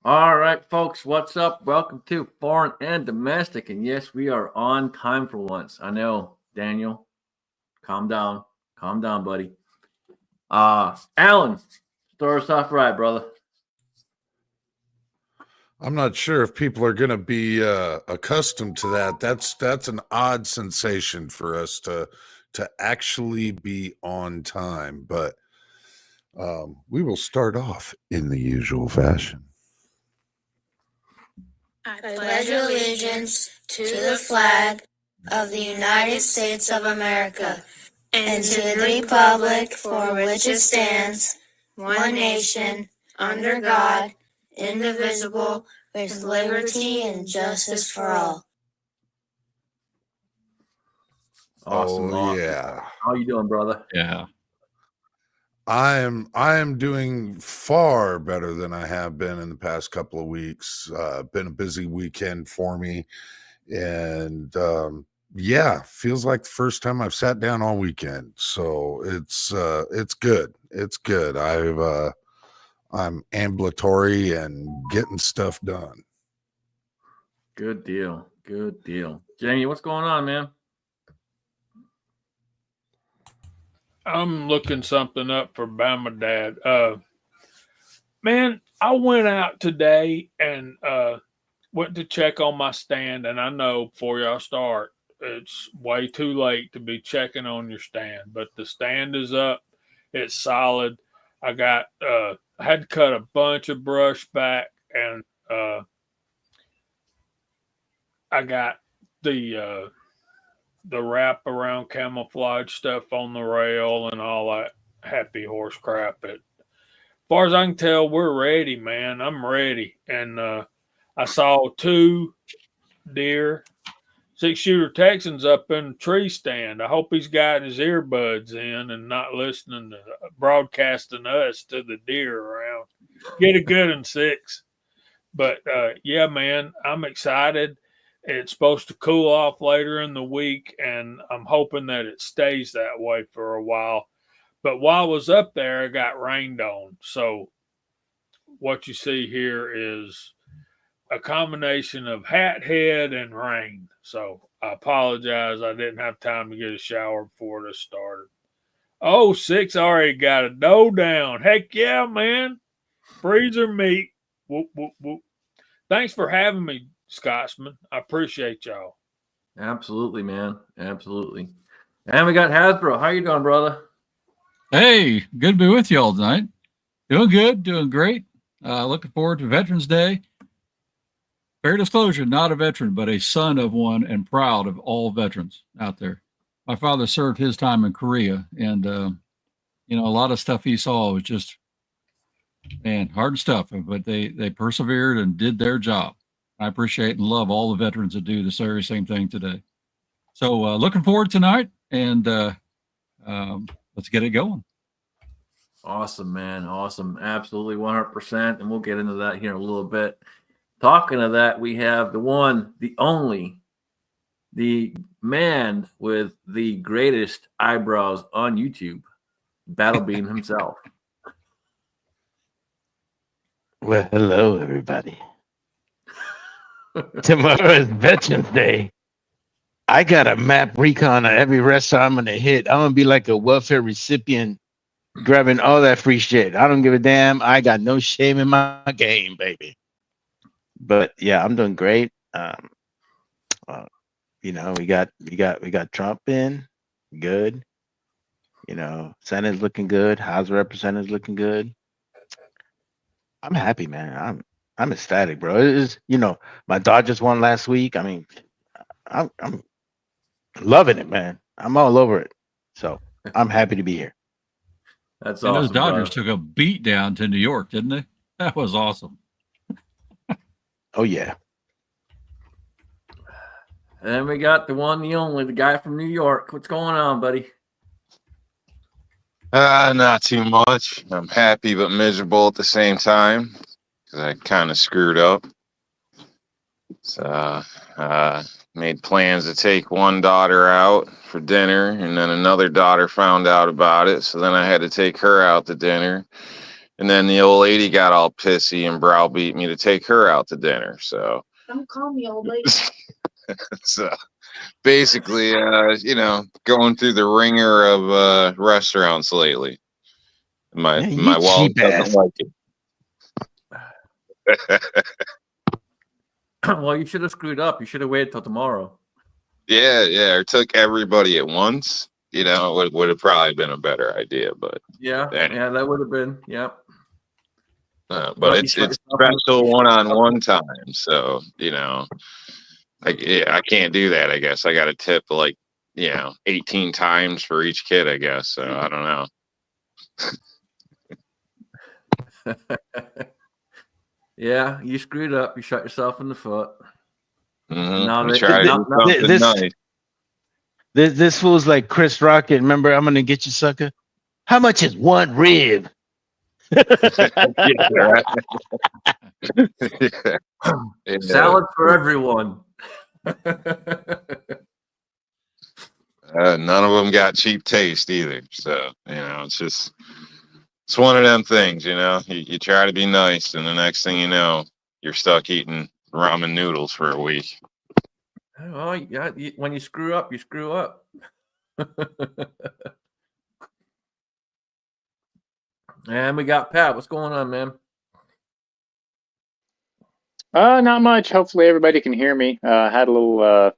All right, folks, what's up? Welcome to Foreign and Domestic. And yes, we are on time for once. I know, Daniel. Calm down. Calm down, buddy. Alan, start us off right, brother. I'm not sure if people are going to be accustomed to that. That's an odd sensation for us to actually be on time, but we will start off in the usual fashion. I pledge allegiance to the flag of the United States of America and to the republic for which it stands, one nation, under God, indivisible, with liberty and justice for all. Awesome. Yeah. How you doing, brother? Yeah. I am doing far better than I have been in the past couple of weeks. Been a busy weekend for me, and yeah, feels like the first time I've sat down all weekend. So it's good. It's good. I'm ambulatory and getting stuff done. Good deal. Good deal. Jamie, what's going on, man? I'm looking something up for Bama Dad. Man, I went out today and went to check on my stand, and I know before y'all start, it's way too late to be checking on your stand, but the stand is up. It's solid. I had to cut a bunch of brush back, and I got the wrap around camouflage stuff on the rail and all that happy horse crap. As far as I can tell, we're ready, man. I'm ready. And I saw 2 deer, 6-shooter Texans up in the tree stand. I hope he's got his earbuds in and not listening to broadcasting us to the deer around. Get a good one, 6. But yeah, man, I'm excited. It's supposed to cool off later in the week, and I'm hoping that it stays that way for a while. But while I was up there, I got rained on. So what you see here is a combination of hat head and rain. So I apologize. I didn't have time to get a shower before this started. Oh, 6 already got a doe down. Heck yeah, man. Freezer meat. Whoop, whoop, whoop. Thanks for having me, Scotsman. I appreciate y'all. Absolutely, man. Absolutely. And we got Hasbro. How you doing, brother? Hey, good to be with y'all tonight. Doing good, doing great. Looking forward to Veterans Day. Fair disclosure, not a veteran, but a son of one, and proud of all veterans out there. My father served his time in Korea, and a lot of stuff he saw was just, man, hard stuff. But they persevered and did their job. I appreciate and love all the veterans that do the very same thing today. So looking forward tonight, and let's get it going. Awesome, man. Awesome. Absolutely 100%. And we'll get into that here in a little bit. Talking of that, we have the one, the only, the man with the greatest eyebrows on YouTube, Battle Beam himself. Well, hello, everybody. Tomorrow is Veterans Day. I got a map recon of every restaurant I'm going to hit. I'm going to be like a welfare recipient grabbing all that free shit. I don't give a damn. I got no shame in my game, baby. But yeah, I'm doing great. We got Trump in, good. Senate's looking good. House of Representatives looking good. I'm happy, man. I'm ecstatic, bro. It is, my Dodgers won last week. I mean, I'm loving it, man. I'm all over it. So I'm happy to be here. That's and awesome. Those Dodgers took a beat down to New York, didn't they? That was awesome. Oh yeah. And then we got the one, the only, the guy from New York. What's going on, buddy? Not too much. I'm happy but miserable at the same time because I kind of screwed up. So, made plans to take one daughter out for dinner, and then another daughter found out about it. So then I had to take her out to dinner. And then the old lady got all pissy and browbeat me to take her out to dinner. So Don't call me old lady. so basically, going through the ringer of restaurants lately. My Yeah, you my wallet cheap ass. doesn't like it. Well, you should have screwed up. You should have waited till tomorrow. Yeah, or took everybody at once. Would have probably been a better idea. But Yeah, anyway. that would have been. Yep. But You it's shot yourself in the- special you shot yourself in one-on-one time. So I can't do that. I guess I got to tip 18 times for each kid. I guess so. I don't know. Yeah, you screwed up. You shot yourself in the foot. Now We they- try to now- do now- something nice. This fool's like Chris Rocket. Remember, I'm gonna get you, sucker. How much is one rib? Yeah, right. Yeah. Salad for everyone. None of them got cheap taste either. So it's one of them things. You try to be nice, and the next thing you know, you're stuck eating ramen noodles for a week. Well, yeah, when you screw up, you screw up. And we got Pat. What's going on, man? Not much. Hopefully everybody can hear me. Had a little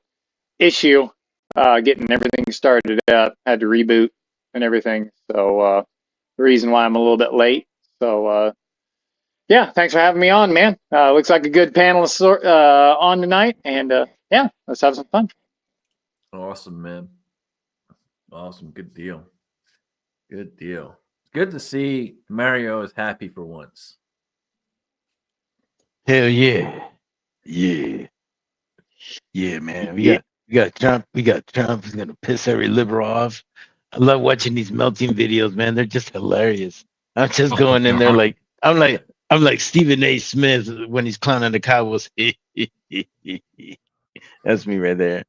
issue getting everything started up. Had to reboot and everything. So the reason why I'm a little bit late. So yeah, thanks for having me on, man. Looks like a good panel on tonight, and yeah, let's have some fun. Awesome, man. Awesome. Good deal. Good deal. It's good to see Mario is happy for once. Hell yeah, yeah, yeah, man. We got Trump. We got Trump. He's gonna piss every liberal off. I love watching these melting videos, man. They're just hilarious. I'm just going in there like I'm like Stephen A. Smith when he's clowning the Cowboys. That's me right there.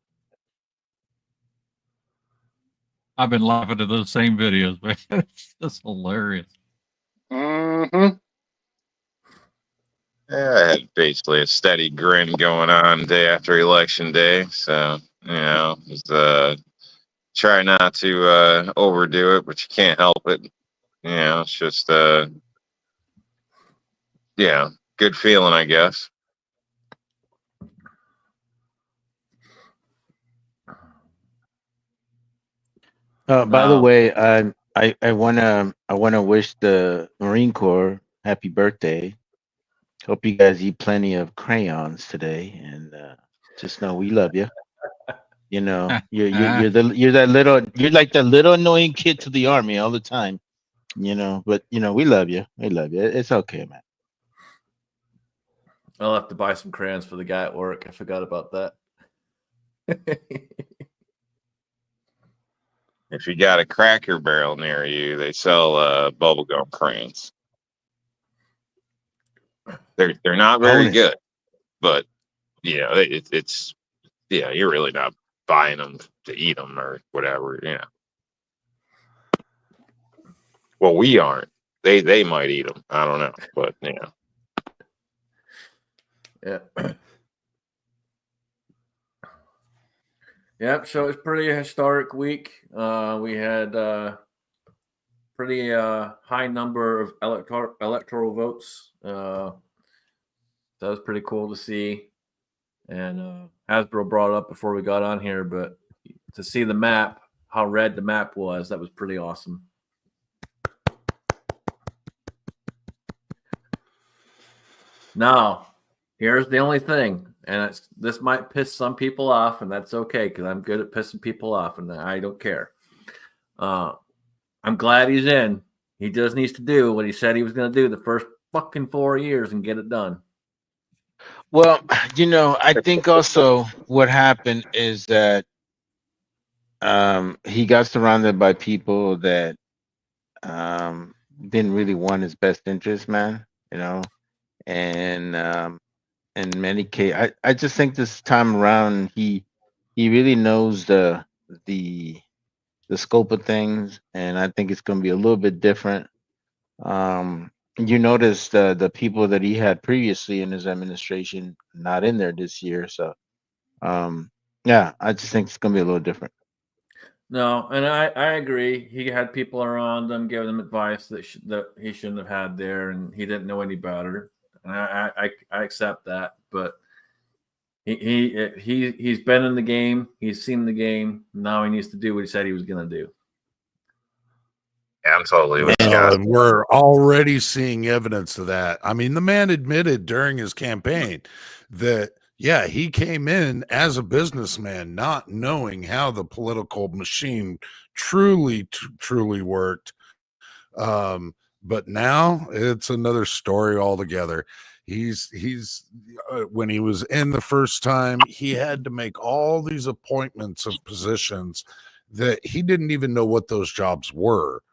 I've been laughing at those same videos, man. It's just hilarious. Mm-hmm. Yeah, I had basically a steady grin going on day after election day. So try not to overdo it, but you can't help it. It's just good feeling, I guess. By the way, I wanna wish the Marine Corps happy birthday. Hope you guys eat plenty of crayons today, and just know we love you. You're like that little annoying kid to the army all the time. But we love you. We love you. It's okay, man. I'll have to buy some crayons for the guy at work. I forgot about that. If you got a Cracker Barrel near you, they sell bubblegum crayons. They're not very good, but it's you're really not buying them to eat them or whatever. Well, we aren't. They might eat them. I don't know, but Yeah. Yep. So it's pretty historic week. We had pretty high number of electoral votes. That was pretty cool to see. And Hasbro brought it up before we got on here, but to see the map, how red the map was, that was pretty awesome. Now, here's the only thing, and this might piss some people off, and that's okay because I'm good at pissing people off, and I don't care. I'm glad he's in. He just needs to do what he said he was going to do the first fucking 4 years and get it done. Well, I think also what happened is that he got surrounded by people that didn't really want his best interest, man. And in many cases, I just think this time around he really knows the scope of things, and I think it's going to be a little bit different. You notice the people that he had previously in his administration not in there this year. So, yeah, I just think it's gonna be a little different. No, and I agree. He had people around him giving him advice that he shouldn't have had there, and he didn't know any better. And I accept that, but he's been in the game. He's seen the game. Now he needs to do what he said he was going to do. Yeah, I'm totally with Well, Scott. and we're already seeing evidence of that. I mean, the man admitted during his campaign that, yeah, he came in as a businessman, not knowing how the political machine truly worked. But now it's another story altogether. He's when he was in the first time, he had to make all these appointments of positions that he didn't even know what those jobs were,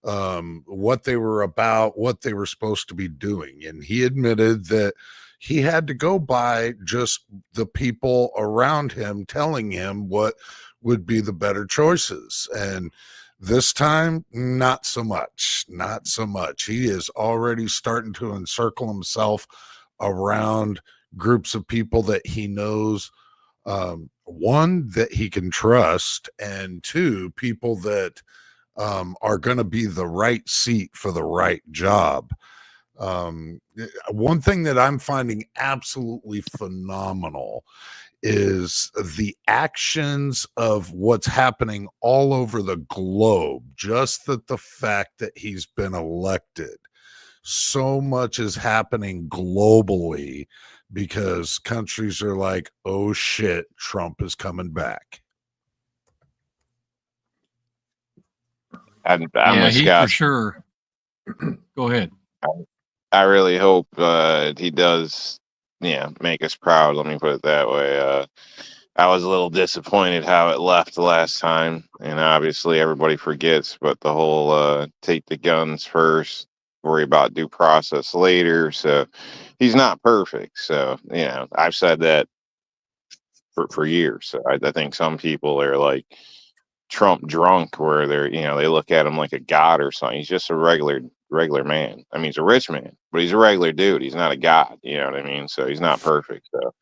what they were about, what they were supposed to be doing. And he admitted that he had to go by just the people around him telling him what would be the better choices. And this time, not so much. Not so much. He is already starting to encircle himself around groups of people that he knows, one, that he can trust, and two, people that are going to be the right seat for the right job. One thing that I'm finding absolutely phenomenal is the actions of what's happening all over the globe. Just that the fact that he's been elected, so much is happening globally because countries are like, oh shit, Trump is coming back. I'm Yeah, with he for Scott. sure. Go ahead. I really hope he does, make us proud. Let me put it that way. I was a little disappointed how it left the last time, and obviously everybody forgets. But the whole take the guns first, worry about due process later. So he's not perfect. So I've said that for years. So I think some people are like Trump drunk, where they look at him like a god or something. He's just a regular man. I mean, he's a rich man, but he's a regular dude. He's not a god. You know what I mean? So he's not perfect. So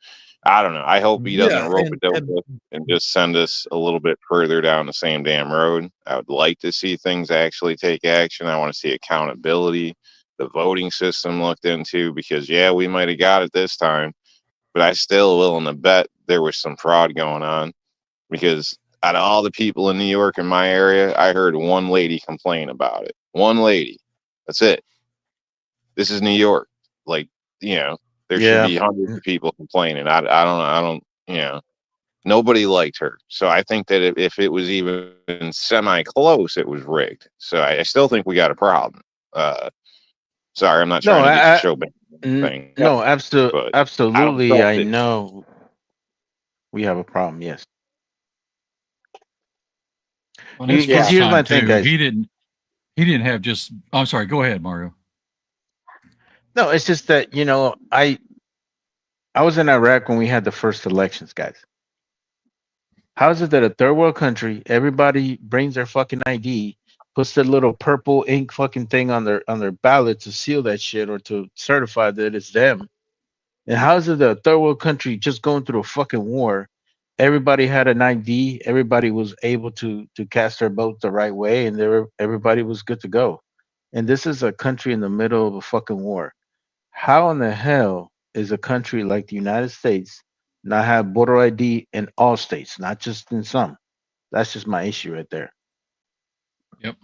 I don't know. I hope he doesn't Yeah, rope a dope us and just send us a little bit further down the same damn road. I would like to see things actually take action. I want to see accountability, the voting system looked into, because we might have got it this time, but I still willing to bet there was some fraud going on, because out of all the people in New York in my area, I heard one lady complain about it. One lady. That's it. This is New York. Like, there should Yeah, be hundreds of people complaining. I don't, nobody liked her. So I think that if it was even semi close, it was rigged. So I still think we got a problem. Sorry, I'm not no, trying to get the show back thing, no, but I don't absolutely. trust I it. know we have a problem. Yes, On his because first here's my time thing, too, guys. he didn't have just. I'm sorry. Go ahead, Mario. No, it's just that I was in Iraq when we had the first elections, guys. How is it that a third world country, everybody brings their fucking ID, puts their little purple ink fucking thing on their ballot to seal that shit or to certify that it's them? And how is it that a third world country just going through a fucking war, everybody had an ID, everybody was able to cast their vote the right way, and everybody was good to go. And this is a country in the middle of a fucking war. How in the hell is a country like the United States not have voter ID in all states, not just in some? That's just my issue right there. Yep.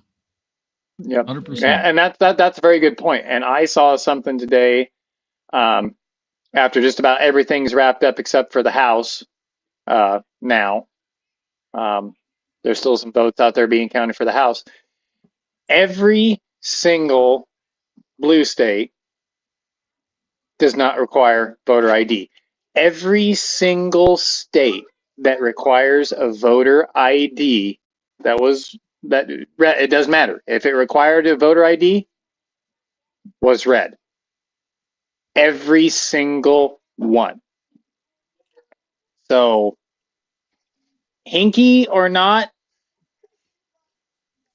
Yep. 100%. And that's a very good point. And I saw something today, after just about everything's wrapped up except for the House now. There's still some votes out there being counted for the House. Every single blue state does not require voter ID. Every single state that requires a voter ID, it doesn't matter. If it required a voter ID, was red. Every single one. So, hinky or not,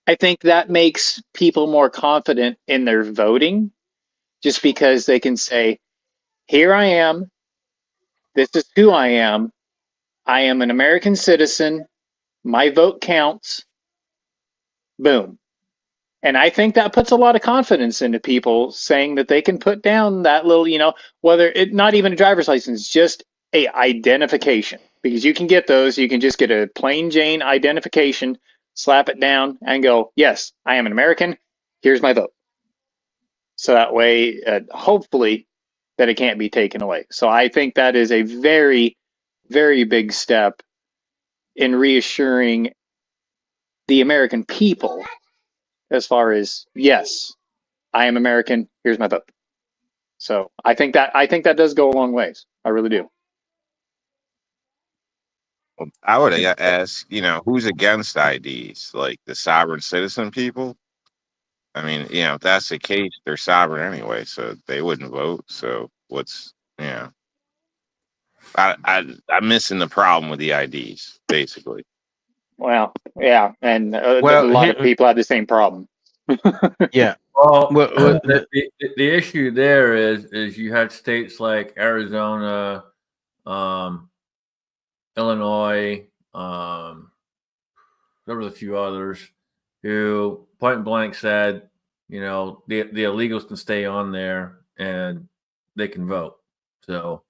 I think that makes people more confident in their voting. just because they can say, here I am, this is who I am an American citizen, my vote counts, boom. And I think that puts a lot of confidence into people saying that they can put down that little, whether it not even a driver's license, just a identification. Because you can get those, you can just get a plain Jane identification, slap it down, and go, yes, I am an American. Here's my vote. So that way, hopefully, that it can't be taken away. So I think that is a very, very big step in reassuring the American people as far as, yes, I am American. Here's my vote. So I think that does go a long ways. I really do. I would ask, who's against IDs? Like the sovereign citizen people? I mean, if that's the case, they're sovereign anyway, so they wouldn't vote. So what's, I'm missing the problem with the IDs, basically. Well, yeah, and a Well, lot of people have the same problem. yeah. Well, Well, the issue there is you had states like Arizona, Illinois, there was a few others who point blank said, the illegals can stay on there and they can vote. So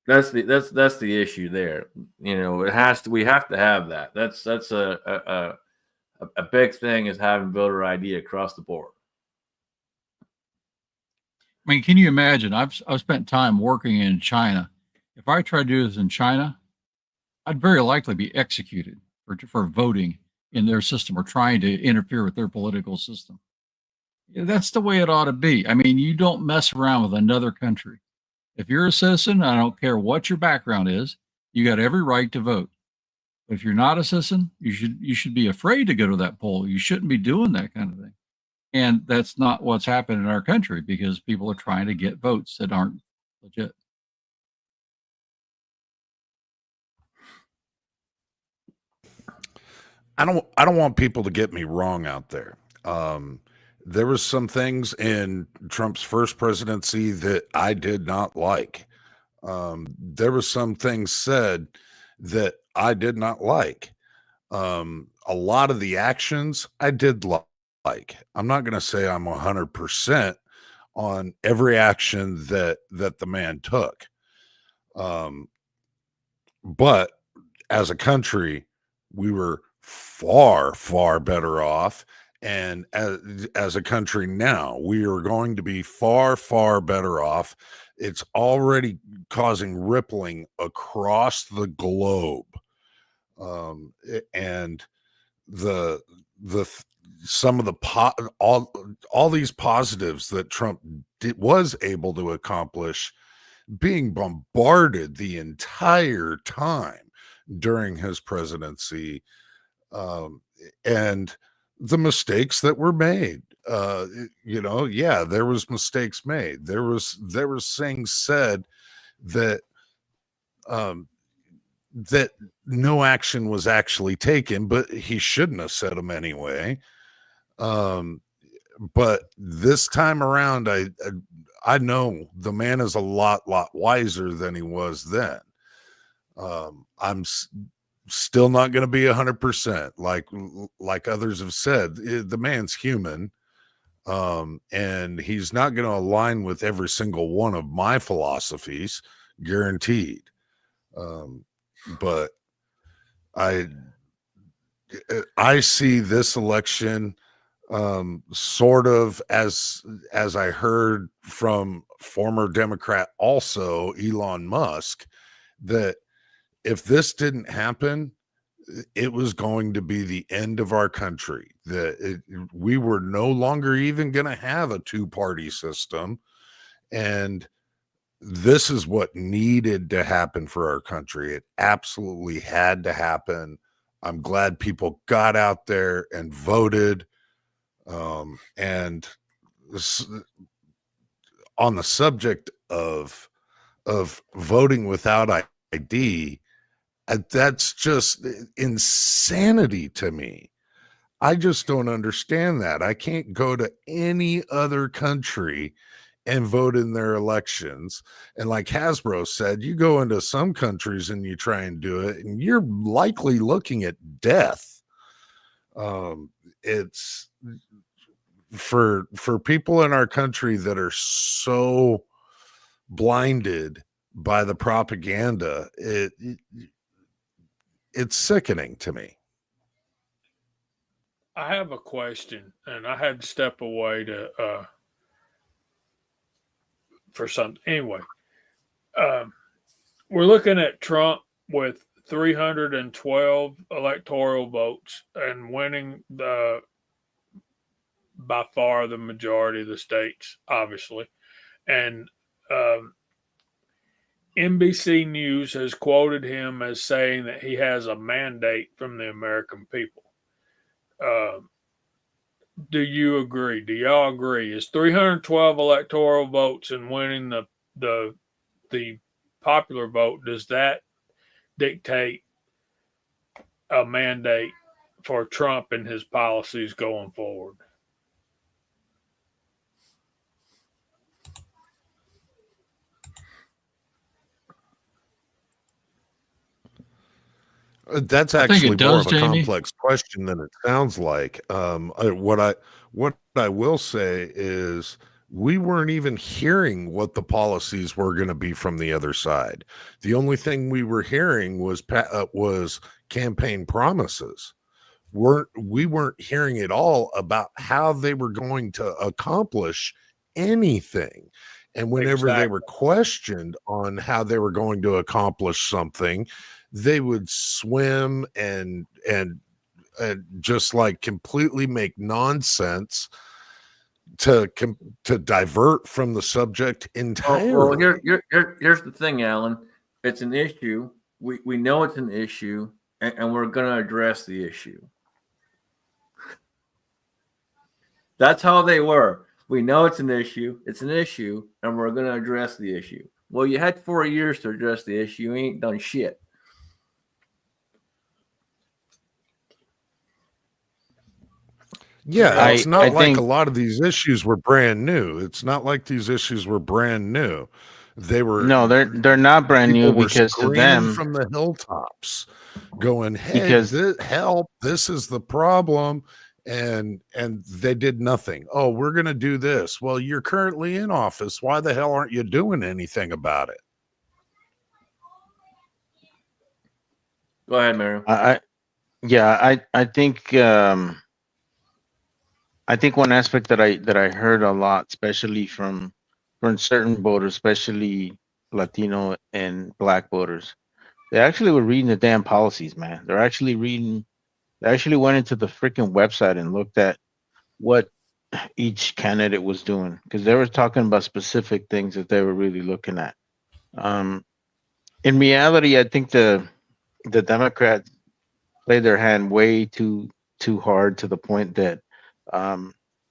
that's the issue there. We have to have that. That's a big thing is having voter ID across the board. I mean, can you imagine? I've spent time working in China. If I tried to do this in China, I'd very likely be executed for voting in their system or trying to interfere with their political system. Yeah, that's the way it ought to be. I mean, you don't mess around with another country. If you're a citizen, I don't care what your background is, you got every right to vote. But if you're not a citizen, you should be afraid to go to that poll. You shouldn't be doing that kind of thing. And that's not what's happened in our country because people are trying to get votes that aren't legit. I don't want people to get me wrong out there. There was some things in Trump's first presidency that I did not like. There was some things said that I did not like. A lot of the actions I did like. I'm not going to say I'm 100% on every action that the man took. But as a country, we were far, far better off. And as a country now, we are going to be far, far better off. It's already causing rippling across the globe. And the some of the all these positives that Trump was able to accomplish being bombarded the entire time during his presidency, and the mistakes that were made. Yeah, there was mistakes made. There was things said that that no action was actually taken, but he shouldn't have said them anyway. But this time around, I know the man is a lot wiser than he was then. I'm still not going to be 100%. Like others have said, the man's human. And he's not going to align with every single one of my philosophies, guaranteed. But I see this election sort of as I heard from former Democrat also Elon Musk, that if this didn't happen, it was going to be the end of our country, that we were no longer even going to have a two-party system. And this is what needed to happen for our country. It absolutely had to happen. I'm glad people got out there and voted. And this, on the subject of voting without ID, that's just insanity to me. I just don't understand that. I can't go to any other country and vote in their elections. And like Hasbro said, you go into some countries and you try and do it, and you're likely looking at death. It's for people in our country that are so blinded by the propaganda, it's sickening to me. I have a question, and I had to step away to for something. Anyway, we're looking at Trump with 312 electoral votes and winning by far the majority of the states, obviously. And NBC News has quoted him as saying that he has a mandate from the American people. Do you agree? Do y'all agree? Is 312 electoral votes and winning the popular vote, does that dictate a mandate for Trump and his policies going forward? That's I think actually it more does, of a Jamie. complex question than it sounds like. What I will say is we weren't even hearing what the policies were going to be from the other side. The only thing we were hearing was campaign promises. We weren't hearing at all about how they were going to accomplish anything. And whenever they were questioned on how they were going to accomplish something, they would swim and just like completely make nonsense to divert from the subject entirely. Well, here's the thing, Alan. It's an issue. We know it's an issue, and we're going to address the issue. That's how they were. We know it's an issue. It's an issue, and we're going to address the issue. Well, you had 4 years to address the issue. You ain't done shit. Yeah, it's not I like think a lot of these issues were brand new. It's not like these issues were brand new. They were no, they're not brand new people were because to screaming them, from the hilltops, going, "Hey, because help! This is the problem." And they did nothing. Oh, we're going to do this. Well, you're currently in office. Why the hell aren't you doing anything about it? Go ahead, Mary. I think one aspect that I heard a lot, especially from certain voters, especially Latino and Black voters, they actually were reading the damn policies, man. They actually went into the freaking website and looked at what each candidate was doing, because they were talking about specific things that they were really looking at. In reality, I think the Democrats played their hand way too hard, to the point that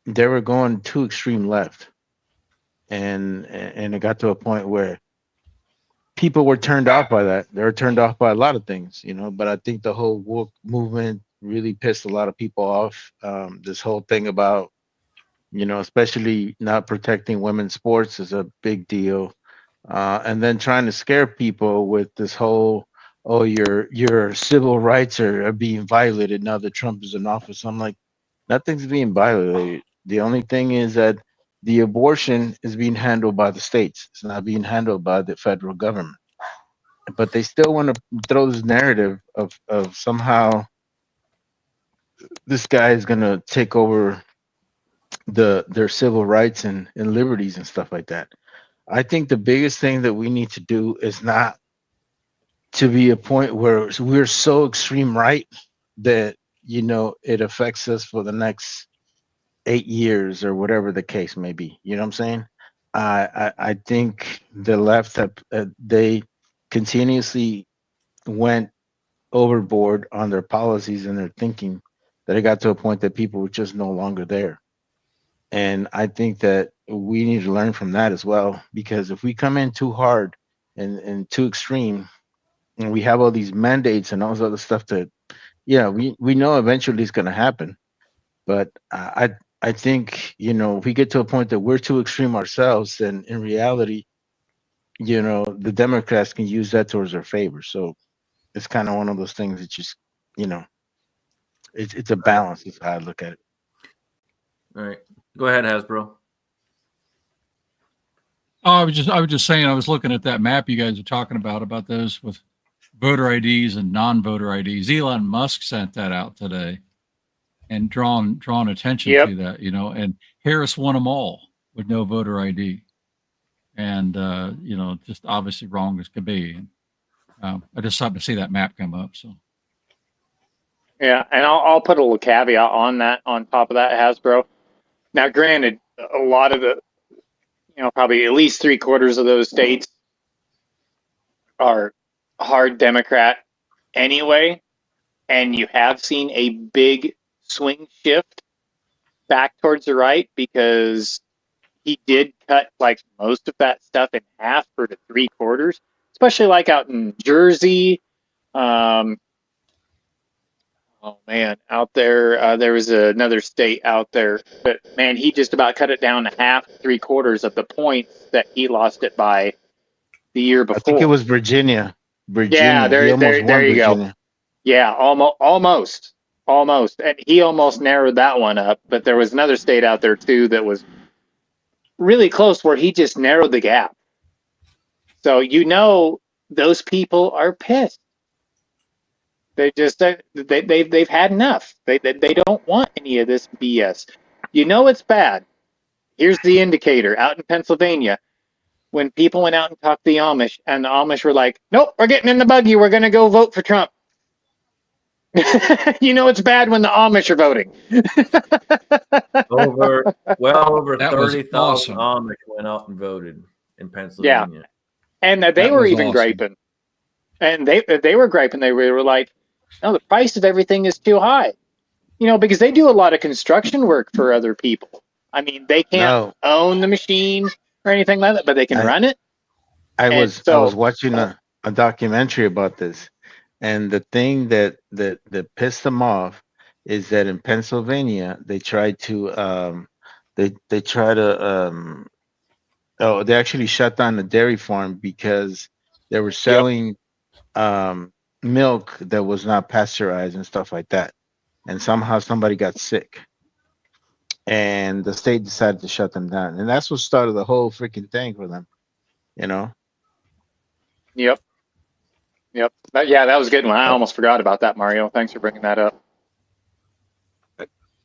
they were going too extreme left, and it got to a point where people were turned off by that. They were turned off by a lot of things, but I think the whole woke movement really pissed a lot of people off. This whole thing about, especially not protecting women's sports is a big deal. And then trying to scare people with this whole, oh, your civil rights are being violated now that Trump is in office. I'm like, nothing's being violated. The only thing is that the abortion is being handled by the states. It's not being handled by the federal government. But they still want to throw this narrative of somehow this guy is going to take over their civil rights and liberties and stuff like that. I think the biggest thing that we need to do is not to be a point where we're so extreme right that it affects us for the next 8 years or whatever the case may be. You know what I'm saying? I think the left they continuously went overboard on their policies and their thinking, that it got to a point that people were just no longer there. And I think that we need to learn from that as well, because if we come in too hard and too extreme, and we have all these mandates and all this other stuff that, we know eventually it's going to happen. But I think, if we get to a point that we're too extreme ourselves, then in reality, the Democrats can use that towards their favor. So it's kind of one of those things that just, you know, it's a balance. Is how I look at it. All right. Go ahead, Hasbro. Oh, I was just saying, I was looking at that map you guys are talking about those with voter IDs and non-voter IDs. Elon Musk sent that out today and drawn attention Yep. to that, and Harris won them all with no voter ID. And, just obviously wrong as could be. I just happened to see that map come up. So, Yeah, and I'll put a little caveat on that, on top of that, Hasbro. Now, granted, a lot of the, probably at least 3/4 of those states are hard Democrat anyway, and you have seen a big swing shift back towards the right because he did cut like most of that stuff in half or to 3/4, especially like out in Jersey. Oh man, out there, there was another state out there, but man, he just about cut it down to half, 3/4 of the points that he lost it by the year I think it before. was Virginia. Yeah, He almost there won you go. Virginia. Yeah, almost, and he almost narrowed that one up. But there was another state out there too that was really close where he just narrowed the gap. So those people are pissed. They've had enough. They don't want any of this BS. It's bad. Here's the indicator out in Pennsylvania. When people went out and talked to the Amish, and the Amish were like, "Nope, we're getting in the buggy. We're going to go vote for Trump." It's bad when the Amish are voting. Over that was 30,000 awesome. Amish went out and voted in Yeah, Pennsylvania. and they That were was even awesome. griping, and they were griping. They were like, "No, the price of everything is too high." Because they do a lot of construction work for other people. I mean, they can't No, own the machine or anything like that, but they can I run it. I And was I was so, watching a documentary about this, and the thing that pissed them off is that in Pennsylvania they tried to they try to they actually shut down the dairy farm because they were yep, selling milk that was not pasteurized and stuff like that, and somehow somebody got sick, and the state decided to shut them down, and that's what started the whole freaking thing for them, you know. yep, yep. Yeah, that was a good one. I almost forgot about that, Mario. Thanks for bringing that up.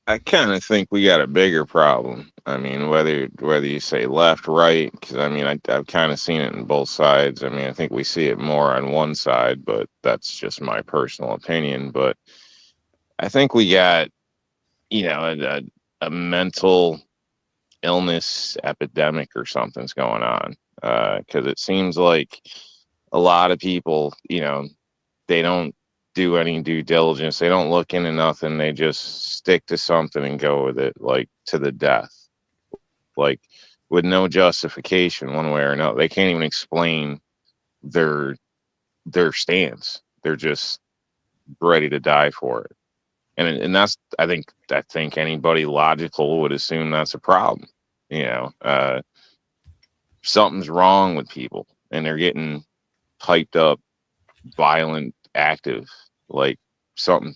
I kind of think we got a bigger problem. I mean, whether you say left, right, because I mean, I've kind of seen it in both sides. I mean, I think we see it more on one side, but that's just my personal opinion. But I think we got, a mental illness epidemic or something's going on. Because it seems like a lot of people, they don't do any due diligence. They don't look into nothing. They just stick to something and go with it, like to the death, like with no justification one way or another. They can't even explain their stance. They're just ready to die for it. And that's I think anybody logical would assume that's a problem. Something's wrong with people, and they're getting hyped up, violent, active, like something.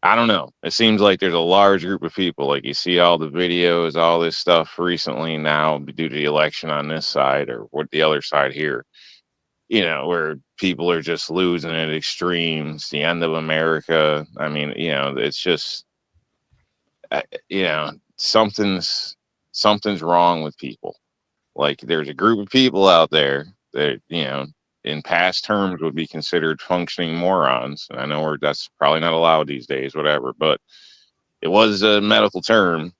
I don't know. It seems like there's a large group of people. Like you see all the videos, all this stuff recently now due to the election on this side or what the other side here. Where people are just losing at extremes, the end of America. I mean, it's just, something's wrong with people. Like there's a group of people out there that, in past terms would be considered functioning morons. And I know that's probably not allowed these days, whatever, but it was a medical term.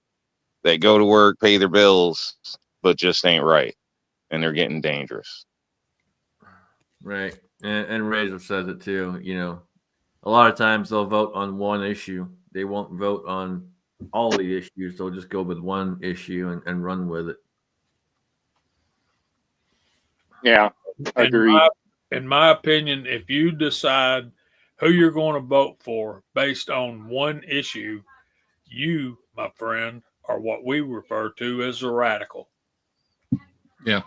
They go to work, pay their bills, but just ain't right. And they're getting dangerous. Right. And Razor says it too. A lot of times they'll vote on one issue. They won't vote on all the issues. They'll just go with one issue and run with it. Yeah, agreed. In my opinion, if you decide who you're going to vote for based on one issue, You, my friend, are what we refer to as a radical. Yeah.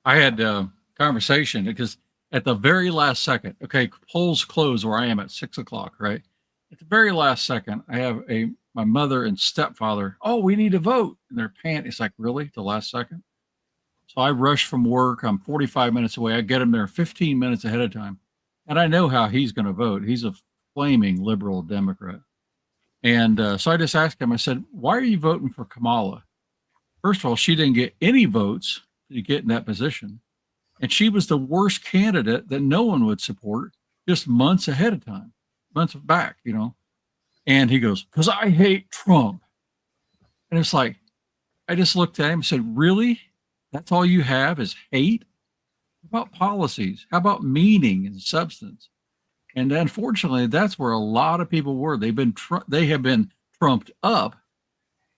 I had a conversation because at the very last second, okay, polls close where I am at 6 o'clock, right? At the very last second, I have my mother and stepfather, oh, we need to vote. And they're panting. It's like, really? The last second? So I rush from work. I'm 45 minutes away. I get him there 15 minutes ahead of time. And I know how he's going to vote. He's a flaming liberal Democrat. And so I just asked him, I said, why are you voting for Kamala? First of all, she didn't get any votes to get in that position. And she was the worst candidate that no one would support just months ahead of time, months back, you know. And he goes, because I hate Trump. And it's like, I just looked at him and said, really? That's all you have is hate? How about policies? How about meaning and substance? And unfortunately, that's where a lot of people were. They have been trumped up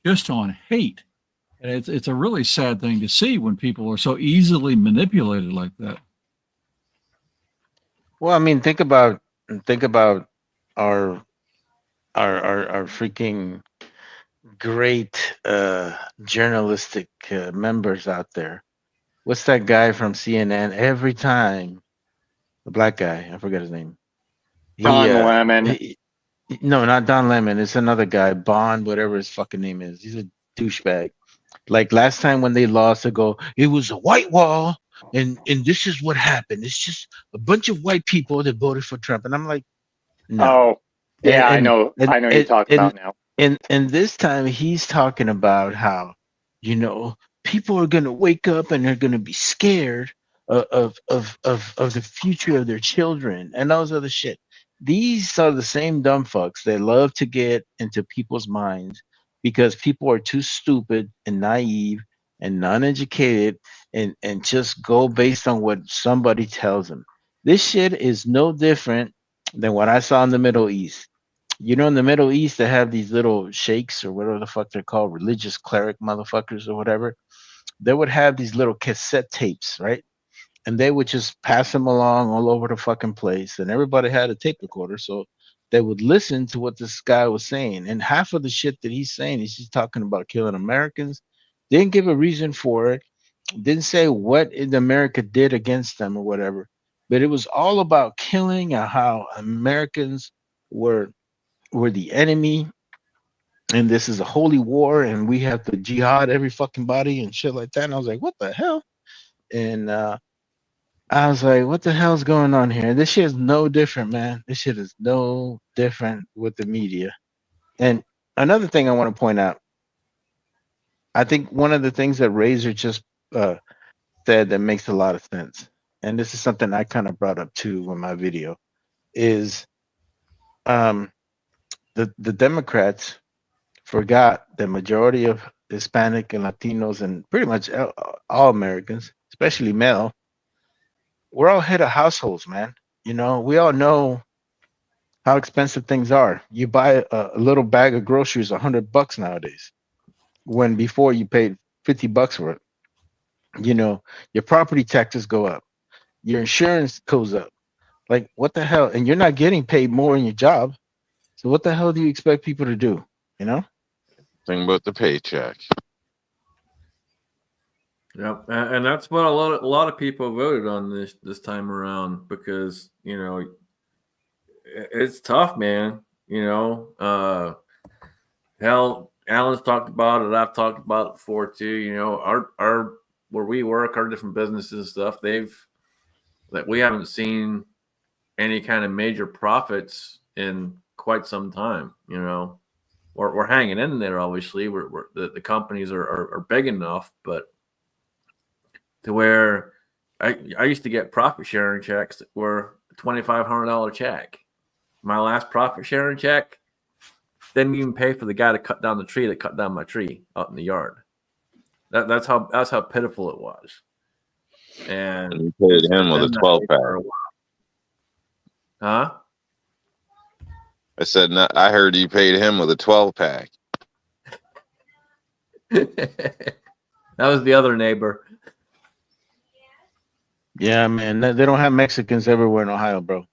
just on hate. And it's a really sad thing to see when people are so easily manipulated like that. Well, I mean, think about our our freaking great journalistic members out there. What's that guy from CNN? Every time, the black guy, I forget his name. Don Lemon. No, not Don Lemon. It's another guy, Bond, whatever his fucking name is. He's a douchebag. Like last time when they lost, they go, it was a white wall, and this is what happened. It's just a bunch of white people that voted for Trump, and I'm like, no. Oh, yeah, I know you're talking about now. And this time he's talking about how, you know, people are gonna wake up and they're gonna be scared of the future of their children and those other shit. These are the same dumb fucks that love to get into people's minds because people are too stupid and naive and non-educated and just go based on what somebody tells them. This shit is no different than what I saw in the Middle East. You know, in the Middle East, they have these little sheikhs or whatever the fuck they're called, religious cleric motherfuckers or whatever. They would have these little cassette tapes, right? And they would just pass them along all over the fucking place. And everybody had a tape recorder. So they would listen to what this guy was saying. And half of the shit that he's saying, he's just talking about killing Americans. Didn't give a reason for it. Didn't say what America did against them or whatever. But it was all about killing and how Americans were the enemy, and this is a holy war, and we have to jihad every fucking body and shit like that. And I was like, what the hell? And I was like, what the hell's going on here? This shit is no different, man. This shit is no different with the media. And another thing I want to point out, I think one of the things that Razor just said that makes a lot of sense, and this is something I kind of brought up too in my video, is the Democrats forgot the majority of Hispanic and Latinos and pretty much all Americans, especially male, we're all head of households, man. You know, we all know how expensive things are. You buy a little bag of groceries, $100 nowadays, when before you paid $50 for it. You know, your property taxes go up, your insurance goes up. Like, what the hell? And you're not getting paid more in your job. So what the hell do you expect people to do? You know? Think about the paycheck. Yep, and that's what a lot of people voted on this time around because you know it's tough, man. You know, hell, Alan's talked about it. I've talked about it before too. You know, our where we work, our different businesses and stuff, we haven't seen any kind of major profits in quite some time. You know, we're hanging in there. Obviously, the companies are big enough, but to where I used to get profit sharing checks that were $2,500 check. My last profit sharing check didn't even pay for the guy to cut down the tree that cut down my tree out in the yard. That's how pitiful it was. And you paid him with a 12-pack. Huh? I said, no, I heard you paid him with a 12-pack. That was the other neighbor. Yeah, man. They don't have Mexicans everywhere in Ohio, bro.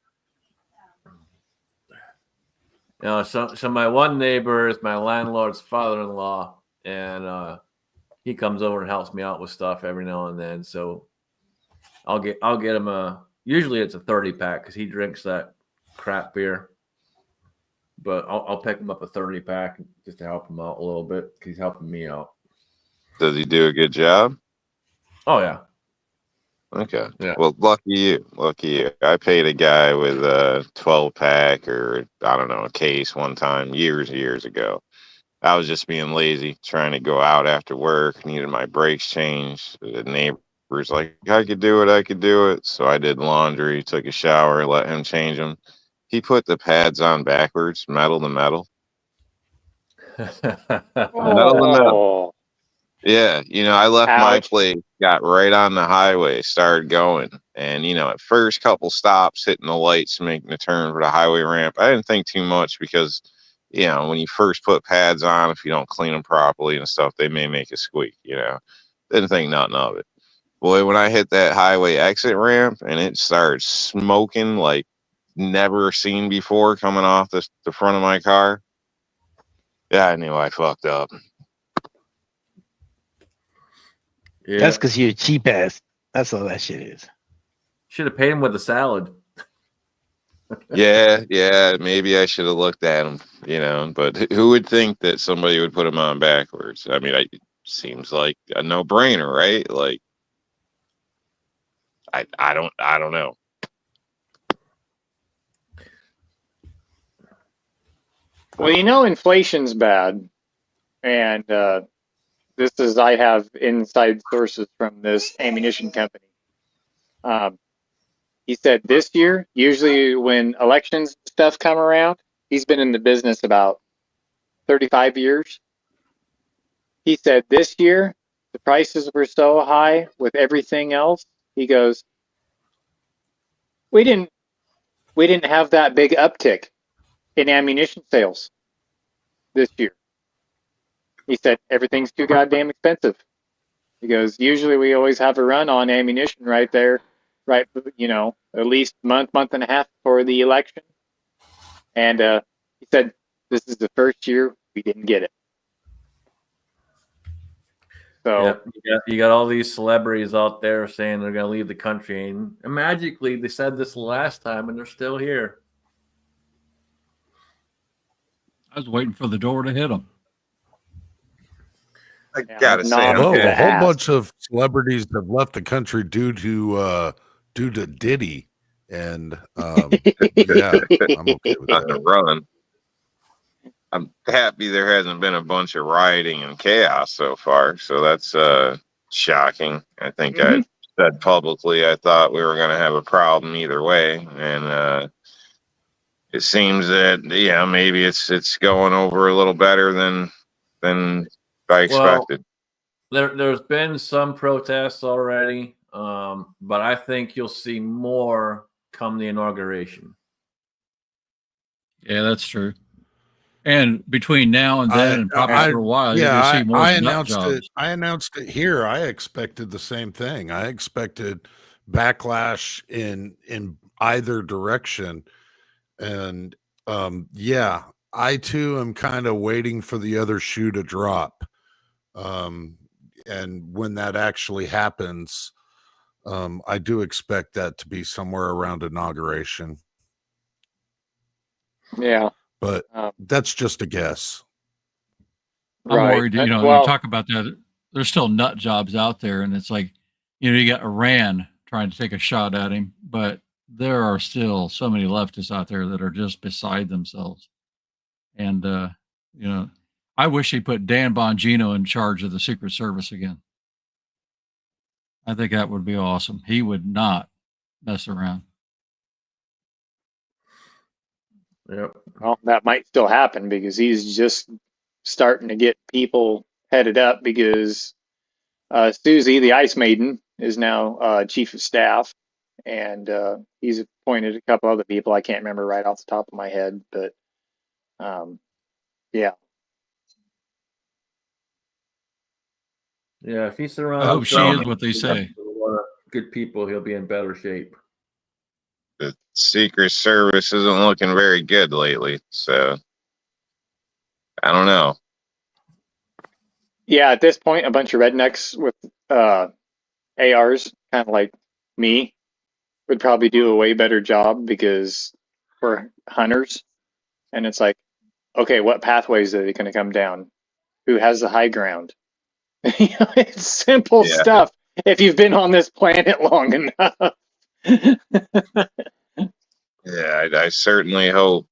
So my one neighbor is my landlord's father-in-law, and he comes over and helps me out with stuff every now and then. So I'll get him usually it's a 30-pack because he drinks that crap beer. But I'll pick him up a 30-pack just to help him out a little bit because he's helping me out. Does he do a good job? Oh yeah. Okay. Yeah. Well, lucky you. Lucky you. I paid a guy with a 12-pack or I don't know, a case one time years ago. I was just being lazy, trying to go out after work, needed my brakes changed. The neighbor's like, I could do it. So I did laundry, took a shower, let him change them. He put the pads on backwards, metal to metal. Metal to metal. Oh, Yeah, I left my ouch. place, got right on the highway, started going. And, at first couple stops, hitting the lights, making the turn for the highway ramp, I didn't think too much because, when you first put pads on, if you don't clean them properly and stuff, they may make a squeak, Didn't think nothing of it. Boy, when I hit that highway exit ramp and it started smoking like never seen before coming off the front of my car, yeah, I knew I fucked up. Yeah. That's because you're a cheap ass. That's all that shit is. Should have paid him with a salad. Yeah, maybe I should have looked at him, but who would think that somebody would put him on backwards? I mean, it seems like a no-brainer, right? Like, I don't know. Well, inflation's bad, and I have inside sources from this ammunition company. He said this year, usually when elections stuff come around, he's been in the business about 35 years. He said this year the prices were so high with everything else. He goes, we didn't have that big uptick in ammunition sales this year. He said everything's too goddamn expensive. He goes, usually we always have a run on ammunition right there, right, at least month and a half before the election. And he said this is the first year we didn't get it. So you got all these celebrities out there saying they're going to leave the country, and magically they said this last time, and they're still here. I was waiting for the door to hit them. I gotta say, although a whole bunch of celebrities have left the country due to Diddy, and yeah, I'm okay with on the that. run. I'm happy there hasn't been a bunch of rioting and chaos so far, so that's shocking. I think I said publicly I thought we were going to have a problem either way, and it seems that maybe it's going over a little better than I expected. Well, there's been some protests already, but I think you'll see more come the inauguration. Yeah, that's true. And between now and then, and probably for a while, you're going to see more nut jobs. I announced it here. I expected the same thing. I expected backlash in either direction, and yeah, I too am kind of waiting for the other shoe to drop. And when that actually happens, I do expect that to be somewhere around inauguration. Yeah. But that's just a guess. I'm worried, you talk about that. There's still nut jobs out there, and it's like, you got Iran trying to take a shot at him, but there are still so many leftists out there that are just beside themselves. And, I wish he put Dan Bongino in charge of the Secret Service again. I think that would be awesome. He would not mess around. Yep. Well, that might still happen because he's just starting to get people headed up because Susie, the Ice Maiden, is now chief of staff, and he's appointed a couple other people. I can't remember right off the top of my head, but yeah. Yeah, if he surrounds I hope she is what they say. with a lot of good people, he'll be in better shape. The Secret Service isn't looking very good lately, so I don't know. Yeah, at this point, a bunch of rednecks with ARs, kind of like me, would probably do a way better job because we're hunters. And it's like, okay, what pathways are they going to come down? Who has the high ground? It's simple Yeah. stuff if you've been on this planet long enough. Yeah, I certainly hope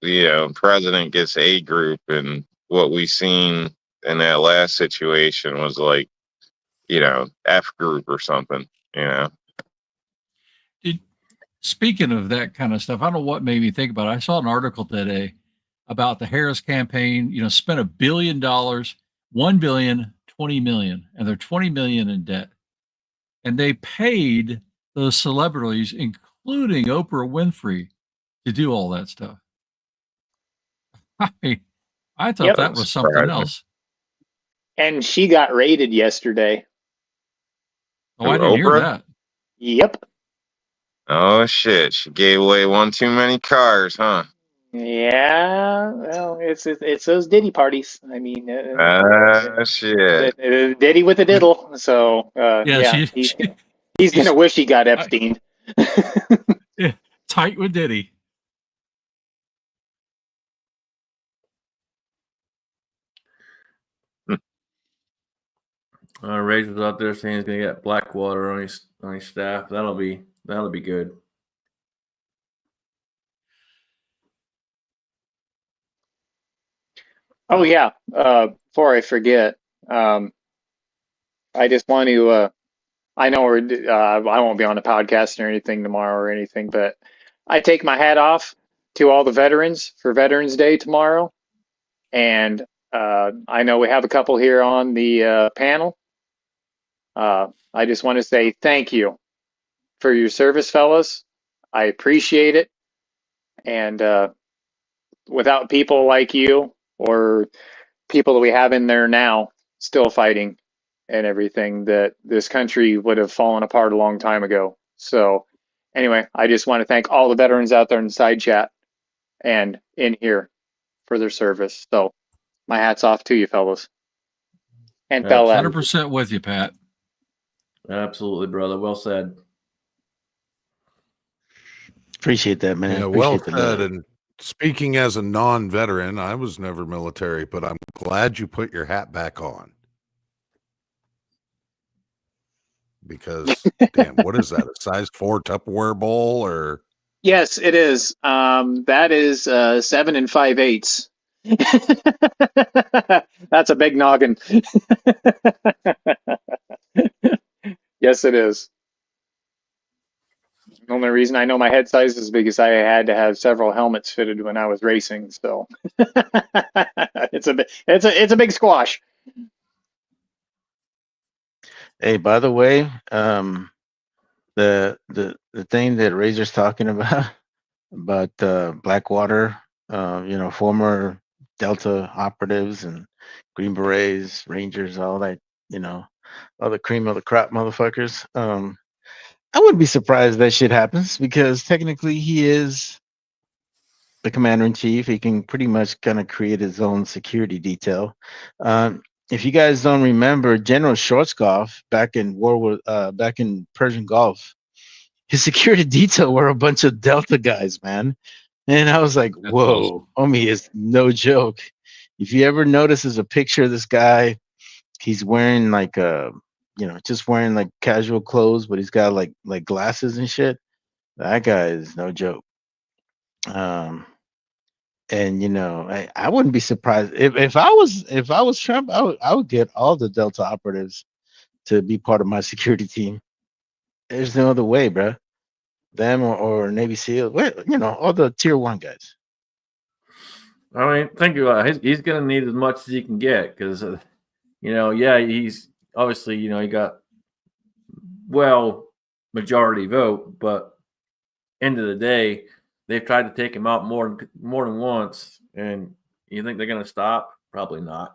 president gets A group, and what we seen in that last situation was like F group or something. Speaking of that kind of stuff, I don't know what made me think about it. I saw an article today about the Harris campaign, spent $1 billion, 1 billion, 20 million, and they're 20 million in debt. And they paid those celebrities, including Oprah Winfrey, to do all that stuff. I thought Yep. that was something else. And she got raided yesterday. Oh, I didn't hear Oprah? that. Yep. Oh shit! She gave away one too many cars, huh? Yeah. Well, it's those Diddy parties. I mean, Shit. Diddy with a diddle. So Yeah, he's gonna wish he got Epstein. Yeah, tight with Diddy. Razor's out there saying he's gonna get Blackwater on his staff. That'll be good. Oh yeah. Before I forget, I just want to. I know I won't be on the podcast or anything tomorrow or anything, but I take my hat off to all the veterans for Veterans Day tomorrow, and I know we have a couple here on the panel. I just want to say thank you for your service, fellas. I appreciate it, and without people like you or people that we have in there now still fighting and everything, that this country would have fallen apart a long time ago. So anyway, I just want to thank all the veterans out there in the side chat and in here for their service. So my hat's off to you, fellas. And fellas. 100% with you, Pat. Absolutely, brother. Well said. Appreciate that, man. Yeah, well said. And speaking as a non-veteran, I was never military, but I'm glad you put your hat back on. Because, damn, what is that? A size 4 Tupperware bowl or? Yes, it is. That is 7 5/8. That's a big noggin. Yes, it is. The only reason I know my head size is because I had to have several helmets fitted when I was racing. So it's a big squash. Hey, by the way, the thing that Razor's talking about Blackwater, former Delta operatives and Green Berets, Rangers, all that, all the cream of the crop motherfuckers. I wouldn't be surprised that shit happens because technically he is the commander in chief. He can pretty much kind of create his own security detail. If you guys don't remember, General Schwarzkopf back in Persian Gulf, his security detail were a bunch of Delta guys, man. And I was like, That's whoa, awesome. homie is no joke. If you ever notice, there's a picture of this guy. He's wearing like just wearing like casual clothes, but he's got like glasses and shit. That guy is no joke. And I wouldn't be surprised if I was Trump, I would get all the Delta operatives to be part of my security team. There's no other way, bro. Them or Navy SEAL, all the tier 1 guys. I mean, think about it. He's going to need as much as he can get because, he's obviously, he got majority vote, but end of the day, they've tried to take him out more than once. And you think they're going to stop? Probably not.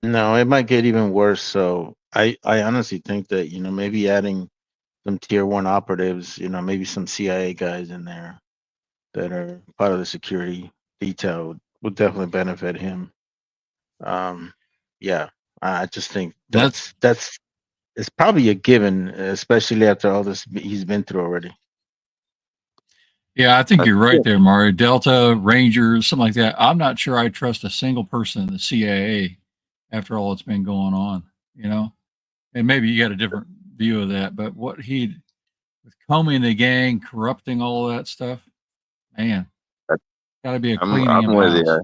No, it might get even worse. So I honestly think that, maybe adding some tier 1 operatives, maybe some CIA guys in there that are part of the security detail would definitely benefit him. Yeah, I just think that's it's probably a given, especially after all this he's been through already. Yeah, I think you're right there, Mario. Delta, Rangers, something like that. I'm not sure I trust a single person in the CIA after all that's been going on, you know? And maybe you got a different view of that, but what he, with Comey and the gang corrupting all of that stuff, man, got to be a cleaning I'm of with house. you.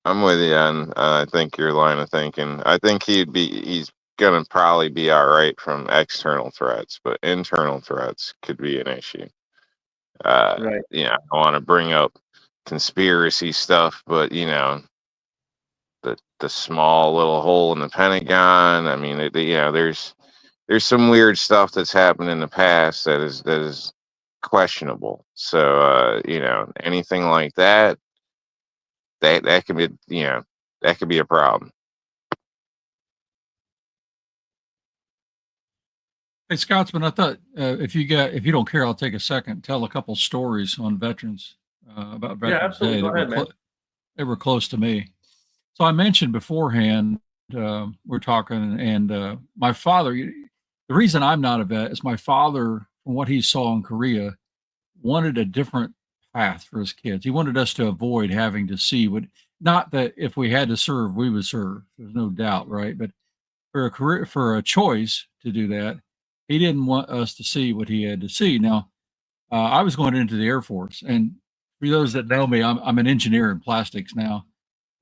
I'm with you on I think your line of thinking. I think he's gonna probably be all right from external threats, but internal threats could be an issue. Right. You know, I don't want to bring up conspiracy stuff, but you know, the small little hole in the Pentagon. I mean, you know, there's some weird stuff that's happened in the past that is questionable. So you know, anything like that, that could be, you know, that could be a problem. Hey, Scotsman, I thought if you don't care, I'll take a second, tell a couple stories on veterans, about Yeah, Veterans absolutely. Day Go that ahead, man. they were close to me. So I mentioned beforehand, we're talking, and my father. The reason I'm not a vet is my father, from what he saw in Korea, wanted a different path for his kids. He wanted us to avoid having to see what. Not that if we had to serve, we would serve. There's no doubt, right? But for a career, for a choice to do that, he didn't want us to see what he had to see. Now, I was going into the Air Force, and for those that know me, I'm an engineer in plastics now,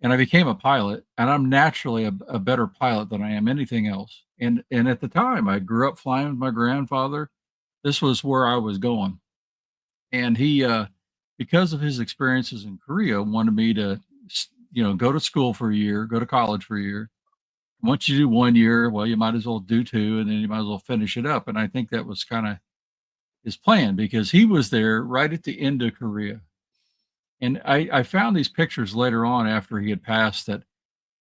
and I became a pilot, and I'm naturally a better pilot than I am anything else. And at the time, I grew up flying with my grandfather. This was where I was going, and he, because of his experiences in Korea, wanted me to, go to school for a year, go to college for a year. Once you do 1 year, well, you might as well do two, and then you might as well finish it up. And I think that was kind of his plan because he was there right at the end of Korea. And I found these pictures later on after he had passed that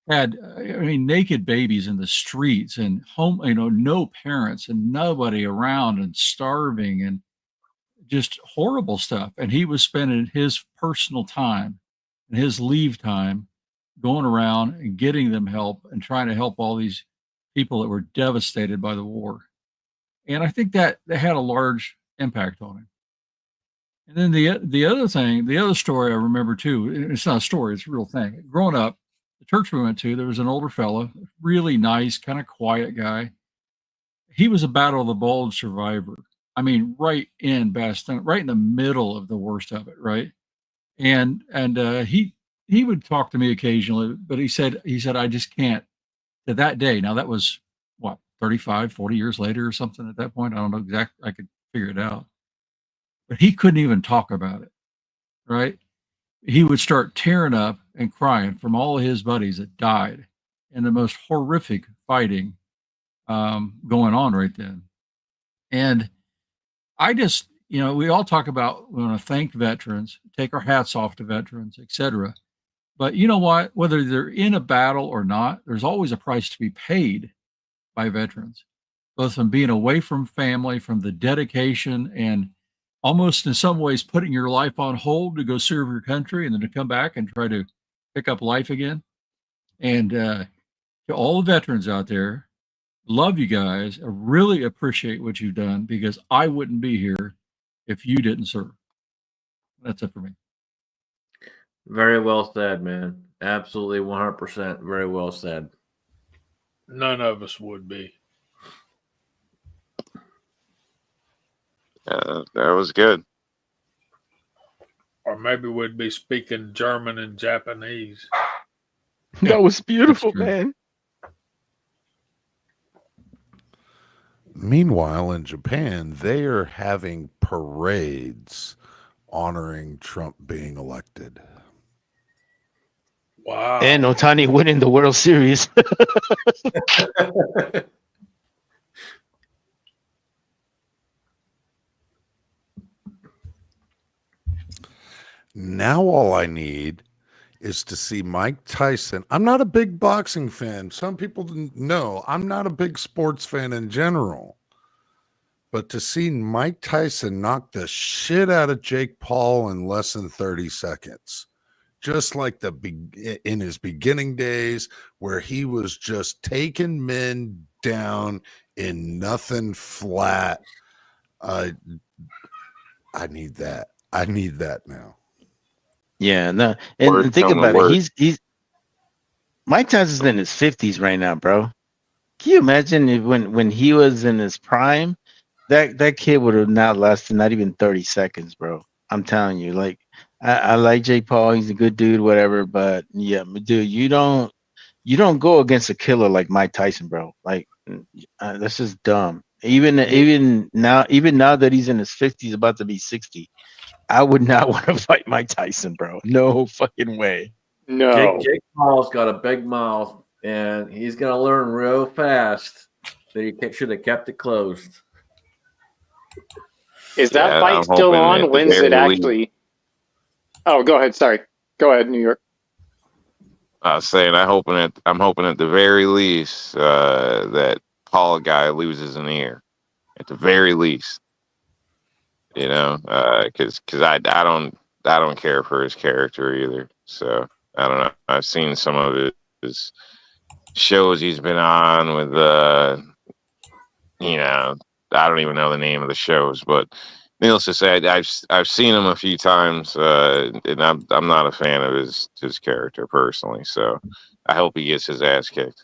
had, I mean, naked babies in the streets and home, no parents and nobody around and starving and just horrible stuff. And he was spending his personal time and his leave time going around and getting them help and trying to help all these people that were devastated by the war. And I think that had a large impact on him. And then the other thing, the other story I remember too, it's not a story, it's a real thing. Growing up, the church we went to, there was an older fellow, really nice, kind of quiet guy. He was a Battle of the Bulge survivor. I mean, right in Bastogne, right in the middle of the worst of it, right? And he would talk to me occasionally, but he said I just can't. To that day, now that was what 35, 40 years later or something at that point. I don't know exactly. I could figure it out, but he couldn't even talk about it. Right? He would start tearing up and crying from all of his buddies that died in the most horrific fighting going on right then. And I just, we all talk about we want to thank veterans, take our hats off to veterans, etc. But you know what? Whether they're in a battle or not, there's always a price to be paid by veterans, both from being away from family, from the dedication, and almost in some ways putting your life on hold to go serve your country and then to come back and try to pick up life again. And to all the veterans out there, love you guys. I really appreciate what you've done because I wouldn't be here if you didn't serve. That's it for me. Very well said, man. Absolutely 100%. Very well said. None of us would be. That was good. Or maybe we'd be speaking German and Japanese. That was beautiful, true. man. Meanwhile, in Japan, they are having parades honoring Trump being elected. Wow. And Otani winning the World Series. Now all I need is to see Mike Tyson. I'm not a big boxing fan. Some people know I'm not a big sports fan in general. But to see Mike Tyson knock the shit out of Jake Paul in less than 30 seconds just like in his beginning days, where he was just taking men down in nothing flat. I need that. I need that now. Yeah, no, Words and think come to about it. words. He's Mike Tyson's in his 50s right now, bro. Can you imagine if when he was in his prime, that kid would have not lasted not even 30 seconds, bro. I'm telling you, like I like Jake Paul, he's a good dude, whatever, but yeah, dude, you don't go against a killer like Mike Tyson, bro. Like that's just dumb. Even now that he's in his 50s, about to be 60, I would not want to fight Mike Tyson, bro. No fucking way. No. Jake Paul's got a big mouth, and he's going to learn real fast that he should have kept it closed. Is that Yeah, fight I'm still hoping on? at the When's it very least- actually? Oh, go ahead. Sorry. Go ahead, New York. I was saying I'm hoping at the very least that Paul guy loses an ear, at the very least. You know, because I don't care for his character either. So I don't know. I've seen some of his shows he's been on with you know, I don't even know the name of the shows, but needless to say, I've seen him a few times, and I'm not a fan of his character personally. So I hope he gets his ass kicked.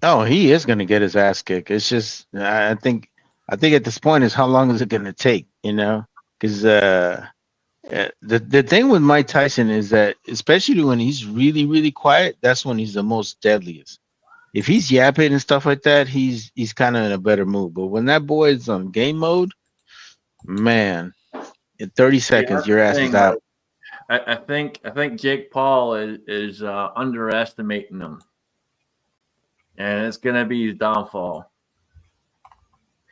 Oh, he is gonna get his ass kicked. It's just I think at this point is how long is it gonna take, you know? Because the thing with Mike Tyson is that especially when he's really really quiet, that's when he's the most deadliest. If he's yapping and stuff like that, he's kind of in a better mood. But when that boy is on game mode, man, in 30 seconds your ass is out. I think Jake Paul is underestimating him, and it's going to be his downfall.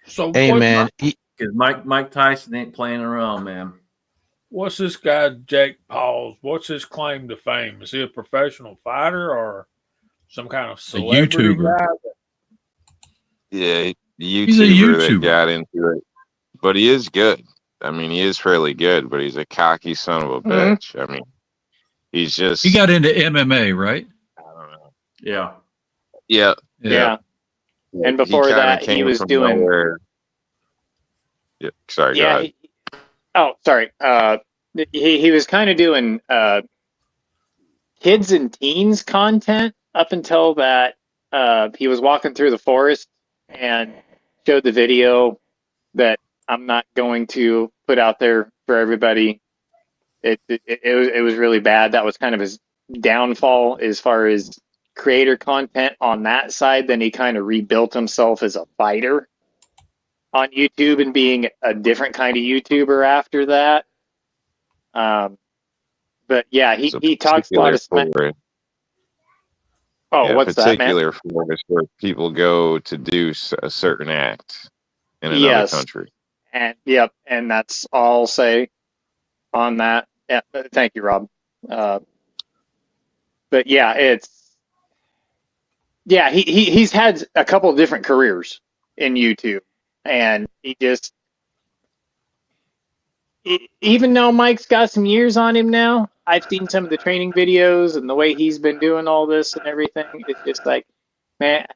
So Hey man, Because Mike Tyson ain't playing around, man. what's this guy Jake Paul's? What's his claim to fame? Is he a professional fighter or some kind of celebrity YouTuber. guy? Yeah, He's a YouTuber that YouTuber. got into it, but he is good. I mean, he is fairly good, but he's a cocky son of a bitch. I mean, he's just. He got into MMA, right? I don't know. Yeah. Yeah. Yeah. And He before kinda that, he came was from doing. nowhere. Yeah. Sorry. Go Yeah. ahead. Oh, sorry. He was kind of doing kids and teens content up until that. He was walking through the forest and showed the video that I'm not going to put out there for everybody. It was really bad. That was kind of his downfall as far as creator content on that side. Then he kind of rebuilt himself as a fighter on YouTube and being a different kind of YouTuber after that. But yeah, he talks a lot of smack. Oh, yeah, what's that, man? particular for is where people go to do a certain act in another Yes. country. And yep, and that's all I'll say on that. Yeah, thank you, Rob. But yeah, he's had a couple of different careers in YouTube, and even though Mike's got some years on him now, I've seen some of the training videos and the way he's been doing all this and everything. It's just like, man,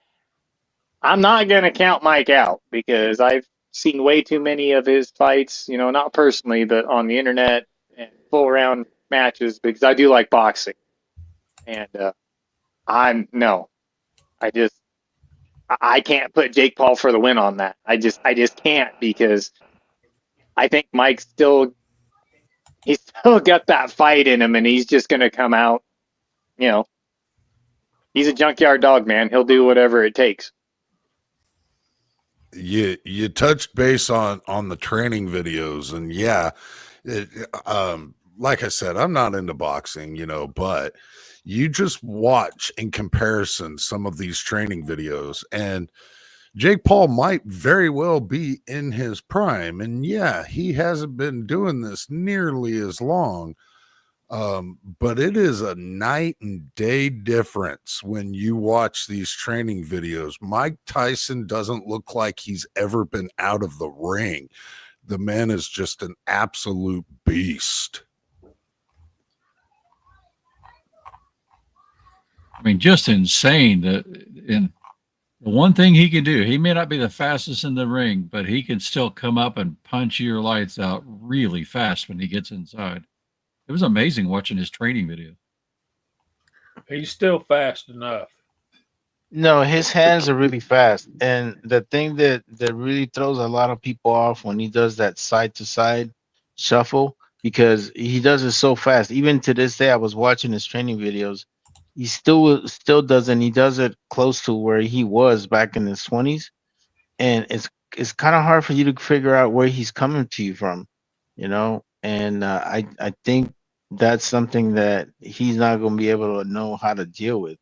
I'm not gonna count Mike out because I've seen way too many of his fights, you know, not personally, but on the internet and full round matches because I do like boxing. And I can't put Jake Paul for the win on that. I just can't because I think he's still got that fight in him and he's just gonna come out, you know. He's a junkyard dog, man. He'll do whatever it takes. You touched base on the training videos, and yeah, like I said, I'm not into boxing, you know, but you just watch in comparison some of these training videos, and Jake Paul might very well be in his prime, and yeah, he hasn't been doing this nearly as long. But it is a night and day difference when you watch these training videos. Mike Tyson doesn't look like he's ever been out of the ring. The man is just an absolute beast. I mean, just insane. And the one thing he can do, he may not be the fastest in the ring, but he can still come up and punch your lights out really fast when he gets inside. It was amazing watching his training video. He's still fast enough. No, his hands are really fast. And the thing that really throws a lot of people off when he does that side to side shuffle, because he does it so fast. Even to this day, I was watching his training videos. He still doesn't. He does it close to where he was back in his 20s, and it's kind of hard for you to figure out where he's coming to you from, you know. And I think that's something that he's not going to be able to know how to deal with,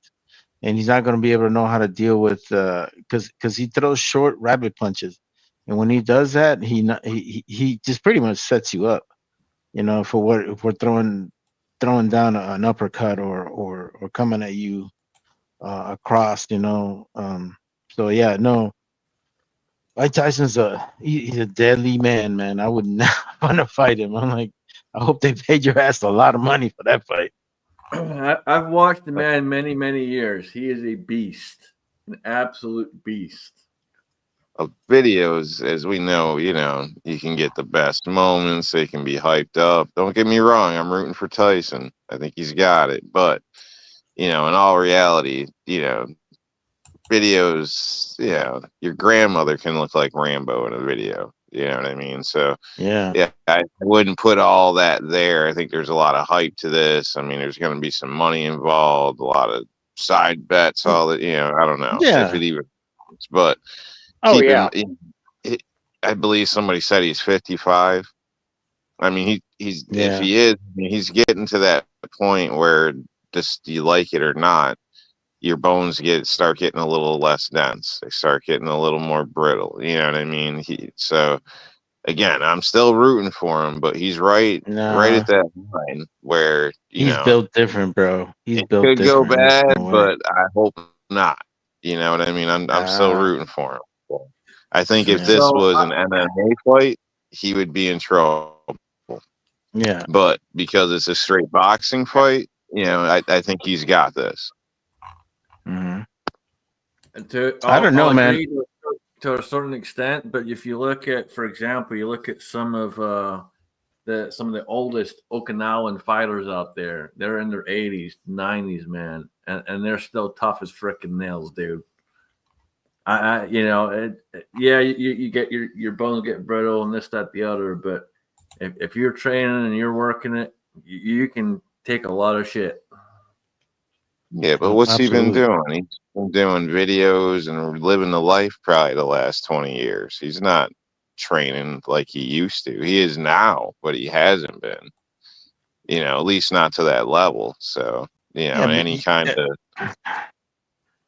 and he's not going to be able to know how to deal with because he throws short rabbit punches, and when he does that, he just pretty much sets you up, you know, for what if we're throwing down an uppercut or coming at you across, you know. So yeah, no, Mike Tyson's he's a deadly man, man. I would not want to fight him. I'm like, I hope they paid your ass a lot of money for that fight. I've watched the man many, many years. He is a beast, an absolute beast. Videos, as we know, you can get the best moments. They can be hyped up. Don't get me wrong. I'm rooting for Tyson. I think he's got it. But, in all reality, videos, your grandmother can look like Rambo in a video. You know what I mean? So, Yeah, I wouldn't put all that there. I think there's a lot of hype to this. I mean, there's going to be some money involved, a lot of side bets, all that, I don't know if it even, but Oh keep yeah. him. I believe somebody said he's 55. I mean, he's if he is, he's getting to that point where just you like it or not, your bones start getting a little less dense. They start getting a little more brittle. You know what I mean? So again, I'm still rooting for him, but he's right at that line where he's built different, bro. He's built could go different. There's bad, no way. but I hope not. You know what I mean? I'm still rooting for him. I think if this was an MMA fight, he would be in trouble. Yeah. But because it's a straight boxing fight, I think he's got this. Mm-hmm. I don't know, man. To a certain extent, but if you look at, for example, you look at some of the oldest Okinawan fighters out there. They're in their 80s, 90s, man, and they're still tough as frickin' nails, dude. You get your bones get brittle and this, that, the other, but if you're training and you're working it, you can take a lot of shit. Yeah, but what's he been doing? He's been doing videos and living the life probably the last 20 years. He's not training like he used to. He is now, but he hasn't been. At least not to that level. So, any kind of.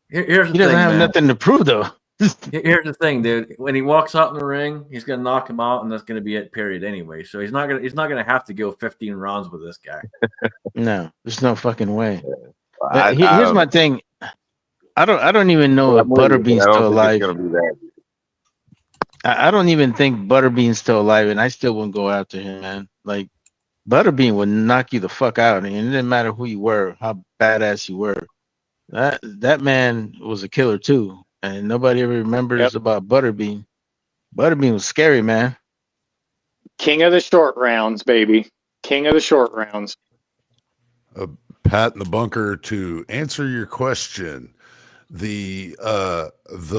Here's the he doesn't thing, have man. nothing to prove, though. Here's the thing, dude. When he walks out in the ring, he's gonna knock him out, and that's gonna be it. Period. Anyway, so he's not gonna have to go 15 rounds with this guy. No, there's no fucking way. I Here's my thing. I don't even know if Butterbean's still alive. I don't even think Butterbean's still alive, and I still wouldn't go after him, man. Like, Butterbean would knock you the fuck out, and it didn't matter who you were, how badass you were. That man was a killer too, and nobody ever remembers about Butterbean. Butterbean was scary, man. King of the short rounds, baby. King of the short rounds. Pat in the bunker, to answer your question, the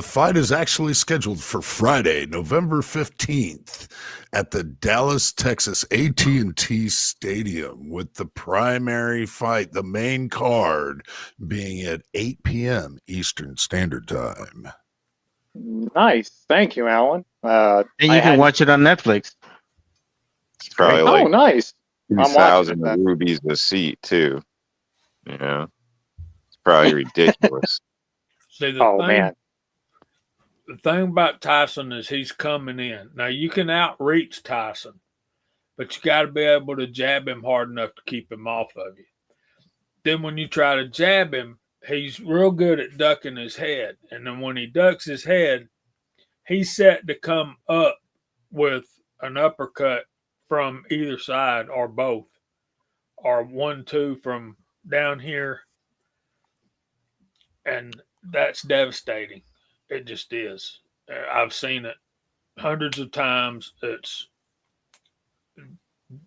fight is actually scheduled for Friday, November 15th at the Dallas, Texas AT&T Stadium, with the primary fight, the main card, being at 8 p.m. Eastern Standard Time. Nice. Thank you, Alan. And you can watch it on Netflix. It's probably nice. 2,000 rubies a seat too. It's probably ridiculous. See, man. The thing about Tyson is he's coming in. Now, you can outreach Tyson, but you got to be able to jab him hard enough to keep him off of you. Then when you try to jab him, he's real good at ducking his head. And then when he ducks his head, he's set to come up with an uppercut from either side or both, or 1-2 from down here and that's devastating. It just is. I've seen it hundreds of times. It's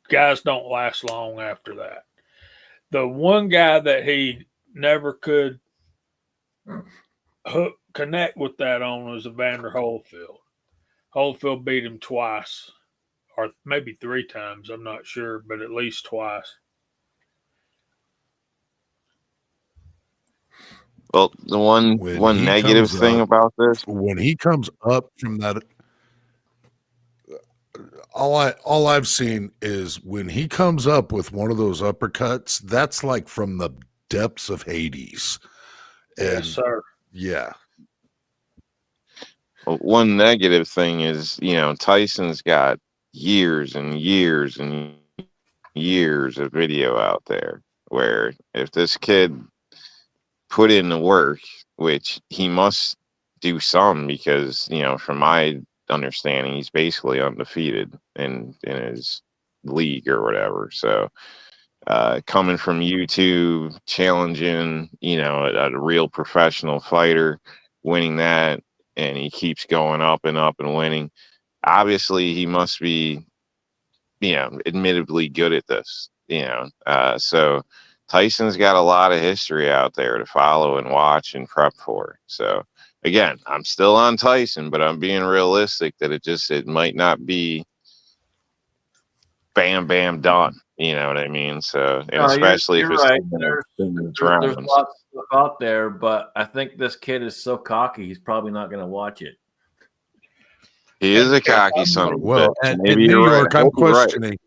guys don't last long after that. The one guy that he never could connect with that on was Evander Holyfield. Holyfield beat him twice, or maybe three times. I'm not sure, but at least twice. Well, the one When one he negative comes thing up, about this, when he comes up from that, all I've seen is when he comes up with one of those uppercuts, that's like from the depths of Hades. And Yes, sir. yeah, well, one negative thing is, Tyson's got years and years and years of video out there where if this kid put in the work, which he must do some because, from my understanding, he's basically undefeated in his league or whatever. So coming from YouTube, challenging, a real professional fighter, winning that, and he keeps going up and up and winning. Obviously, he must be, admittedly good at this, So Tyson's got a lot of history out there to follow and watch and prep for. So again, I'm still on Tyson, but I'm being realistic that it might not be bam, bam, done. You know what I mean? So, and No, especially if you're it's right. in There's rounds. lots of stuff out there, but I think this kid is so cocky, he's probably not going to watch it. He is a cocky son of a well, bitch. and Maybe in New you're right. York, I I'm hope you're right. questioning.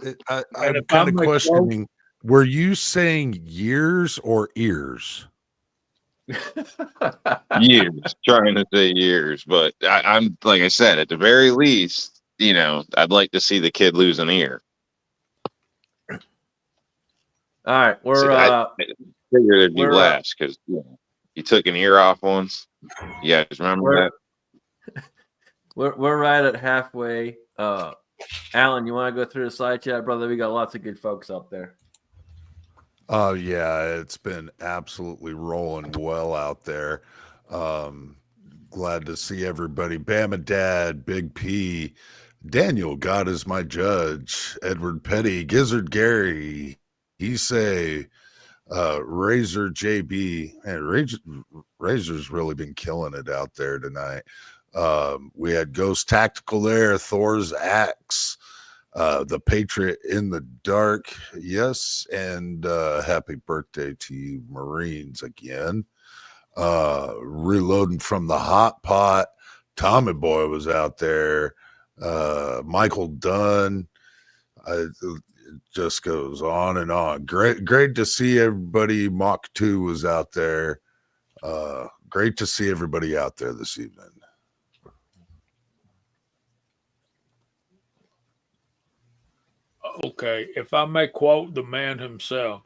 And I'm if kind of I'm a questioning. Were you saying years or ears? Years, trying to say years, but I'm like I said, at the very least, I'd like to see the kid lose an ear. All right, I figured it'd be we're less because he took an ear off once. You guys remember that? we're right at halfway. Alan, you want to go through the side chat, brother? We got lots of good folks up there. Oh yeah, it's been absolutely rolling well out there. Glad to see everybody. Bama Dad, Big P, Daniel, God is my judge, Edward Petty, Gizzard Gary, Issei, Razor JB, and Razor's really been killing it out there tonight. We had Ghost Tactical there, Thor's Axe, the Patriot in the Dark, yes, and happy birthday to you, Marines, again. Reloading from the hot pot, Tommy Boy was out there, Michael Dunn. It just goes on and on. Great to see everybody. Mach 2 was out there. Great to see everybody out there this evening. Okay, if I may quote the man himself,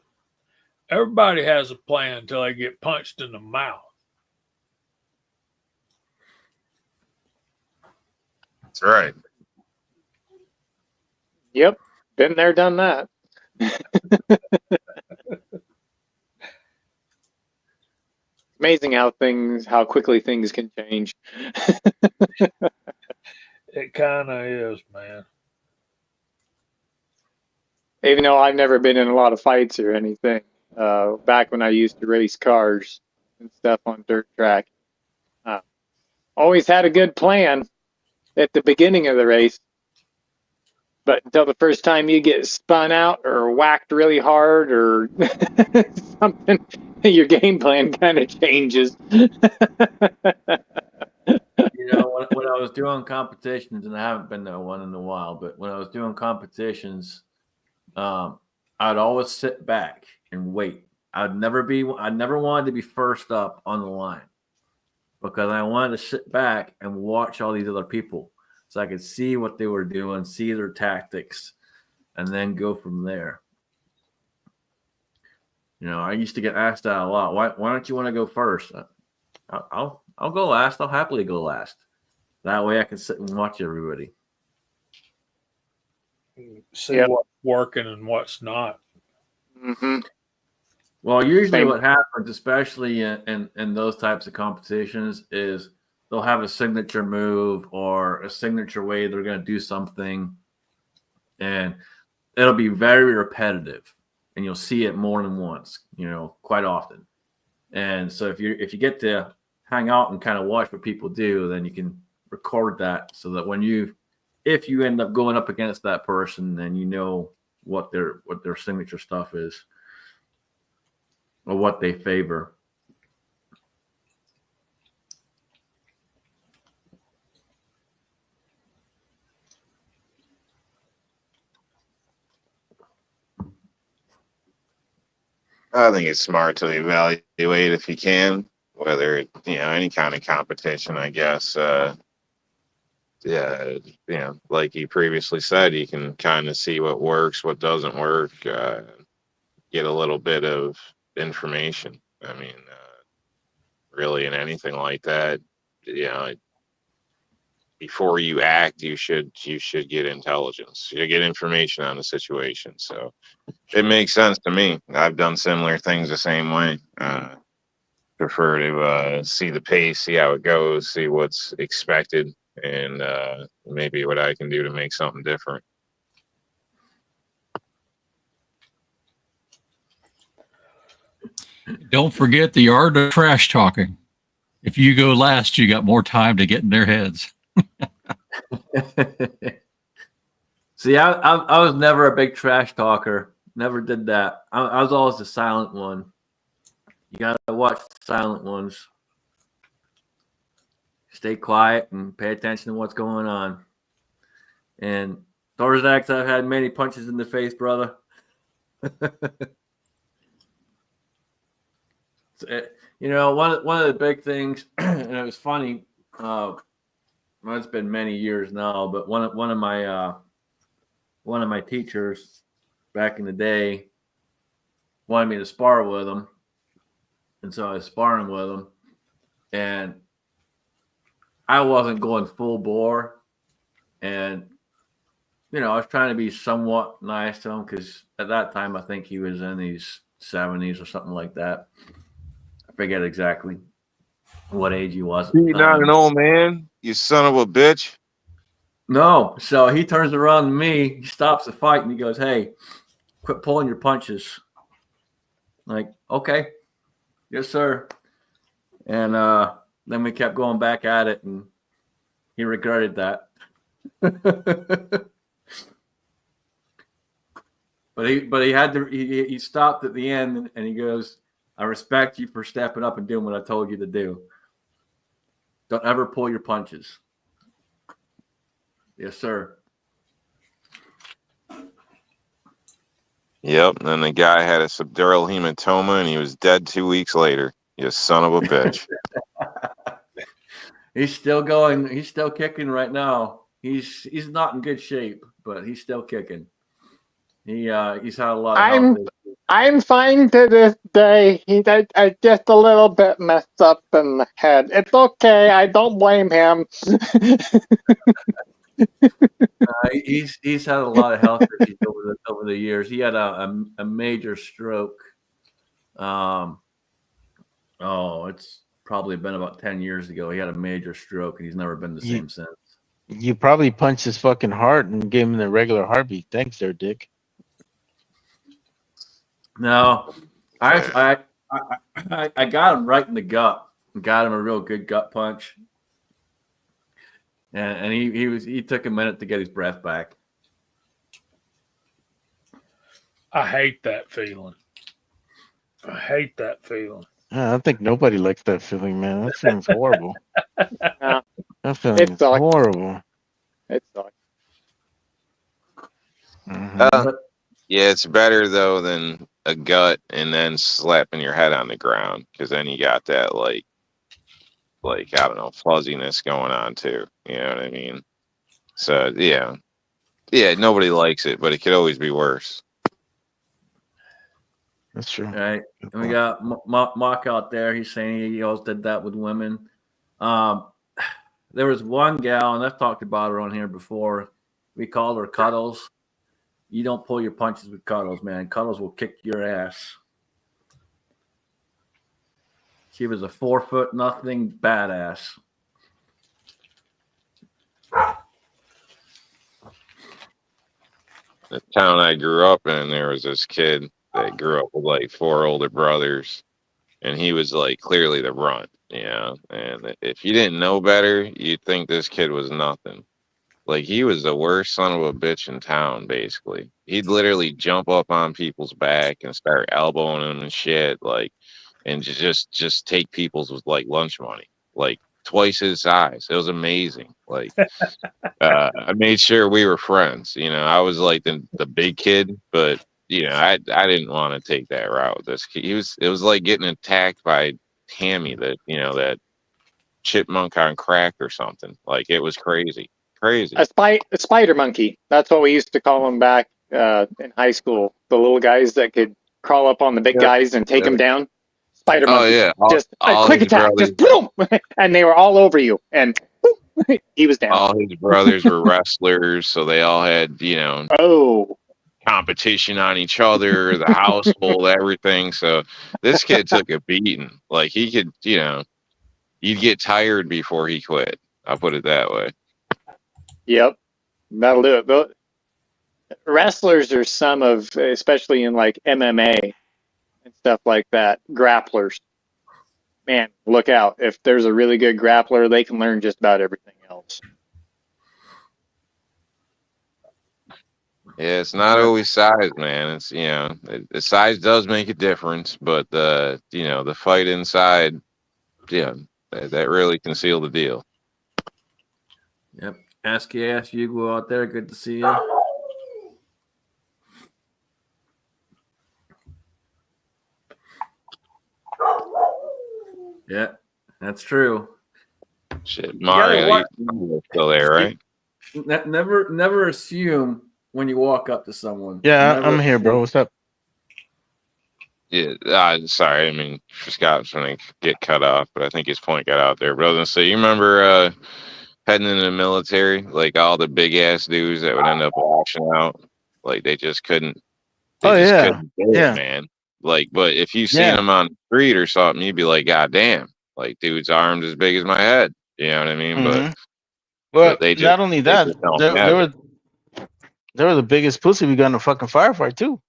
everybody has a plan until they get punched in the mouth. That's right. Yep, been there, done that. Amazing how quickly things can change. It kind of is, man. Even though I've never been in a lot of fights or anything, back when I used to race cars and stuff on dirt track, always had a good plan at the beginning of the race. But until the first time you get spun out or whacked really hard or something, your game plan kind of changes. When I was doing competitions, and I haven't been to one in a while, but when I was doing competitions, I'd always sit back and wait. I never wanted to be first up on the line because I wanted to sit back and watch all these other people so I could see what they were doing, see their tactics, and then go from there. I used to get asked that a lot. Why don't you want to go first? I'll go last. I'll happily go last. That way I can sit and watch everybody. See what's working and what's not. Mm-hmm. Well, usually Same. what happens, especially in those types of competitions, is they'll have a signature move or a signature way they're going to do something, and it'll be very repetitive, and you'll see it more than once, quite often. And so if you get to hang out and kind of watch what people do, then you can record that so that if you end up going up against that person, then you know what their signature stuff is or what they favor. I think it's smart to evaluate if you can, whether any kind of competition. I guess, yeah, like you previously said, you can kind of see what works, what doesn't work, get a little bit of information. I mean, really, in anything like that, before you act, you should get intelligence. You get information on the situation. So it makes sense to me. I've done similar things the same way. Prefer to see the pace, see how it goes, see what's expected, and maybe what I can do to make something different. Don't forget the art of trash talking. If you go last, you got more time to get in their heads. See, I was never a big trash talker. Never did that. I was always the silent one. You got to watch the silent ones. Stay quiet and pay attention to what's going on. And Thorzak's, I've had many punches in the face, brother. One of the big things, and it was funny. Well, it's been many years now, but one of my teachers back in the day wanted me to spar with him, and so I was sparring with him, and I wasn't going full bore, and I was trying to be somewhat nice to him because at that time I think he was in his 70s or something like that. I forget exactly what age he was. You're not an old man, you son of a bitch. No, so he turns around to me, he stops the fight, and he goes, "Hey, quit pulling your punches." Like, okay, yes, sir. And then we kept going back at it, and he regretted that. But he had to. He stopped at the end, and he goes, "I respect you for stepping up and doing what I told you to do. Don't ever pull your punches." Yes, sir. Yep. And then the guy had a subdural hematoma, and he was dead 2 weeks later. You son of a bitch. He's still going. He's still kicking right now. He's not in good shape, but he's still kicking. He's had a lot of health issues. I'm fine to this day. I just a little bit messed up in the head. It's okay. I don't blame him. He's had a lot of health issues over the years. He had a major stroke. It's probably been about 10 years ago. He had a major stroke, and he's never been the same since. You probably punched his fucking heart and gave him the regular heartbeat. Thanks, there, Dick. No, I got him right in the gut. Got him a real good gut punch, and he took a minute to get his breath back. I hate that feeling. I hate that feeling. I think nobody likes that feeling, man. That feeling's horrible. Yeah. That feeling is horrible. It sucks. Mm-hmm. Yeah, it's better though than a gut and then slapping your head on the ground, because then you got that like I don't know, fuzziness going on too. You know what I mean? So yeah, nobody likes it, but it could always be worse. That's true. All right, and we got Mock out there. He's saying he always did that with women. There was one gal, and I've talked about her on here before. We called her Cuddles. You don't pull your punches with Cuddles, man. Cuddles will kick your ass. She was a 4'0" badass. The town I grew up in, there was this kid that grew up with like 4 older brothers, and he was like clearly the runt, you know. And if you didn't know better, you'd think this kid was nothing. Like he was the worst son of a bitch in town, basically. He'd literally jump up on people's back and start elbowing them and shit, like, and just take people's with like lunch money, like twice his size. It was amazing. Like, I made sure we were friends. You know, I was like the big kid, but you know, I didn't want to take that route with this kid. It was like getting attacked by Tammy, that chipmunk on crack or something. Like it was crazy. Crazy. A spider monkey. That's what we used to call them back in high school. The little guys that could crawl up on the big Yep. guys and take Yep. them down. Spider Oh monkey. yeah, Just a all quick his attack. brothers, Just boom, and they were all over you, and boom, he was down. all his brothers were wrestlers, so they all had Oh, competition on each other, the household, everything. So this kid took a beating. Like he could, you'd get tired before he quit. I'll put it that way. yep, that'll do it. But wrestlers are some of, especially in like MMA and stuff like that, grapplers. Man, look out. If there's a really good grappler, they can learn just about everything else. Yeah, it's not always size, man. It's the size does make a difference, but the fight inside, that really can seal the deal. Yep. Ask you go out there. Good to see you. Yeah, that's true. Shit, Mario, you're still there, right? Never assume when you walk up to someone. Yeah, I'm here, bro. What's up? Yeah, sorry. I mean, Scott was going to get cut off, but I think his point got out there. But I was going to say, you remember heading into the military, like all the big ass dudes that would end up washing out, like they just couldn't. Couldn't do it, man. Like, but if you seen them on the street or something, you'd be like, God damn, like dude's arms as big as my head. You know what I mean? Mm-hmm. But they just not only that, they were the biggest pussy we got in a fucking firefight too.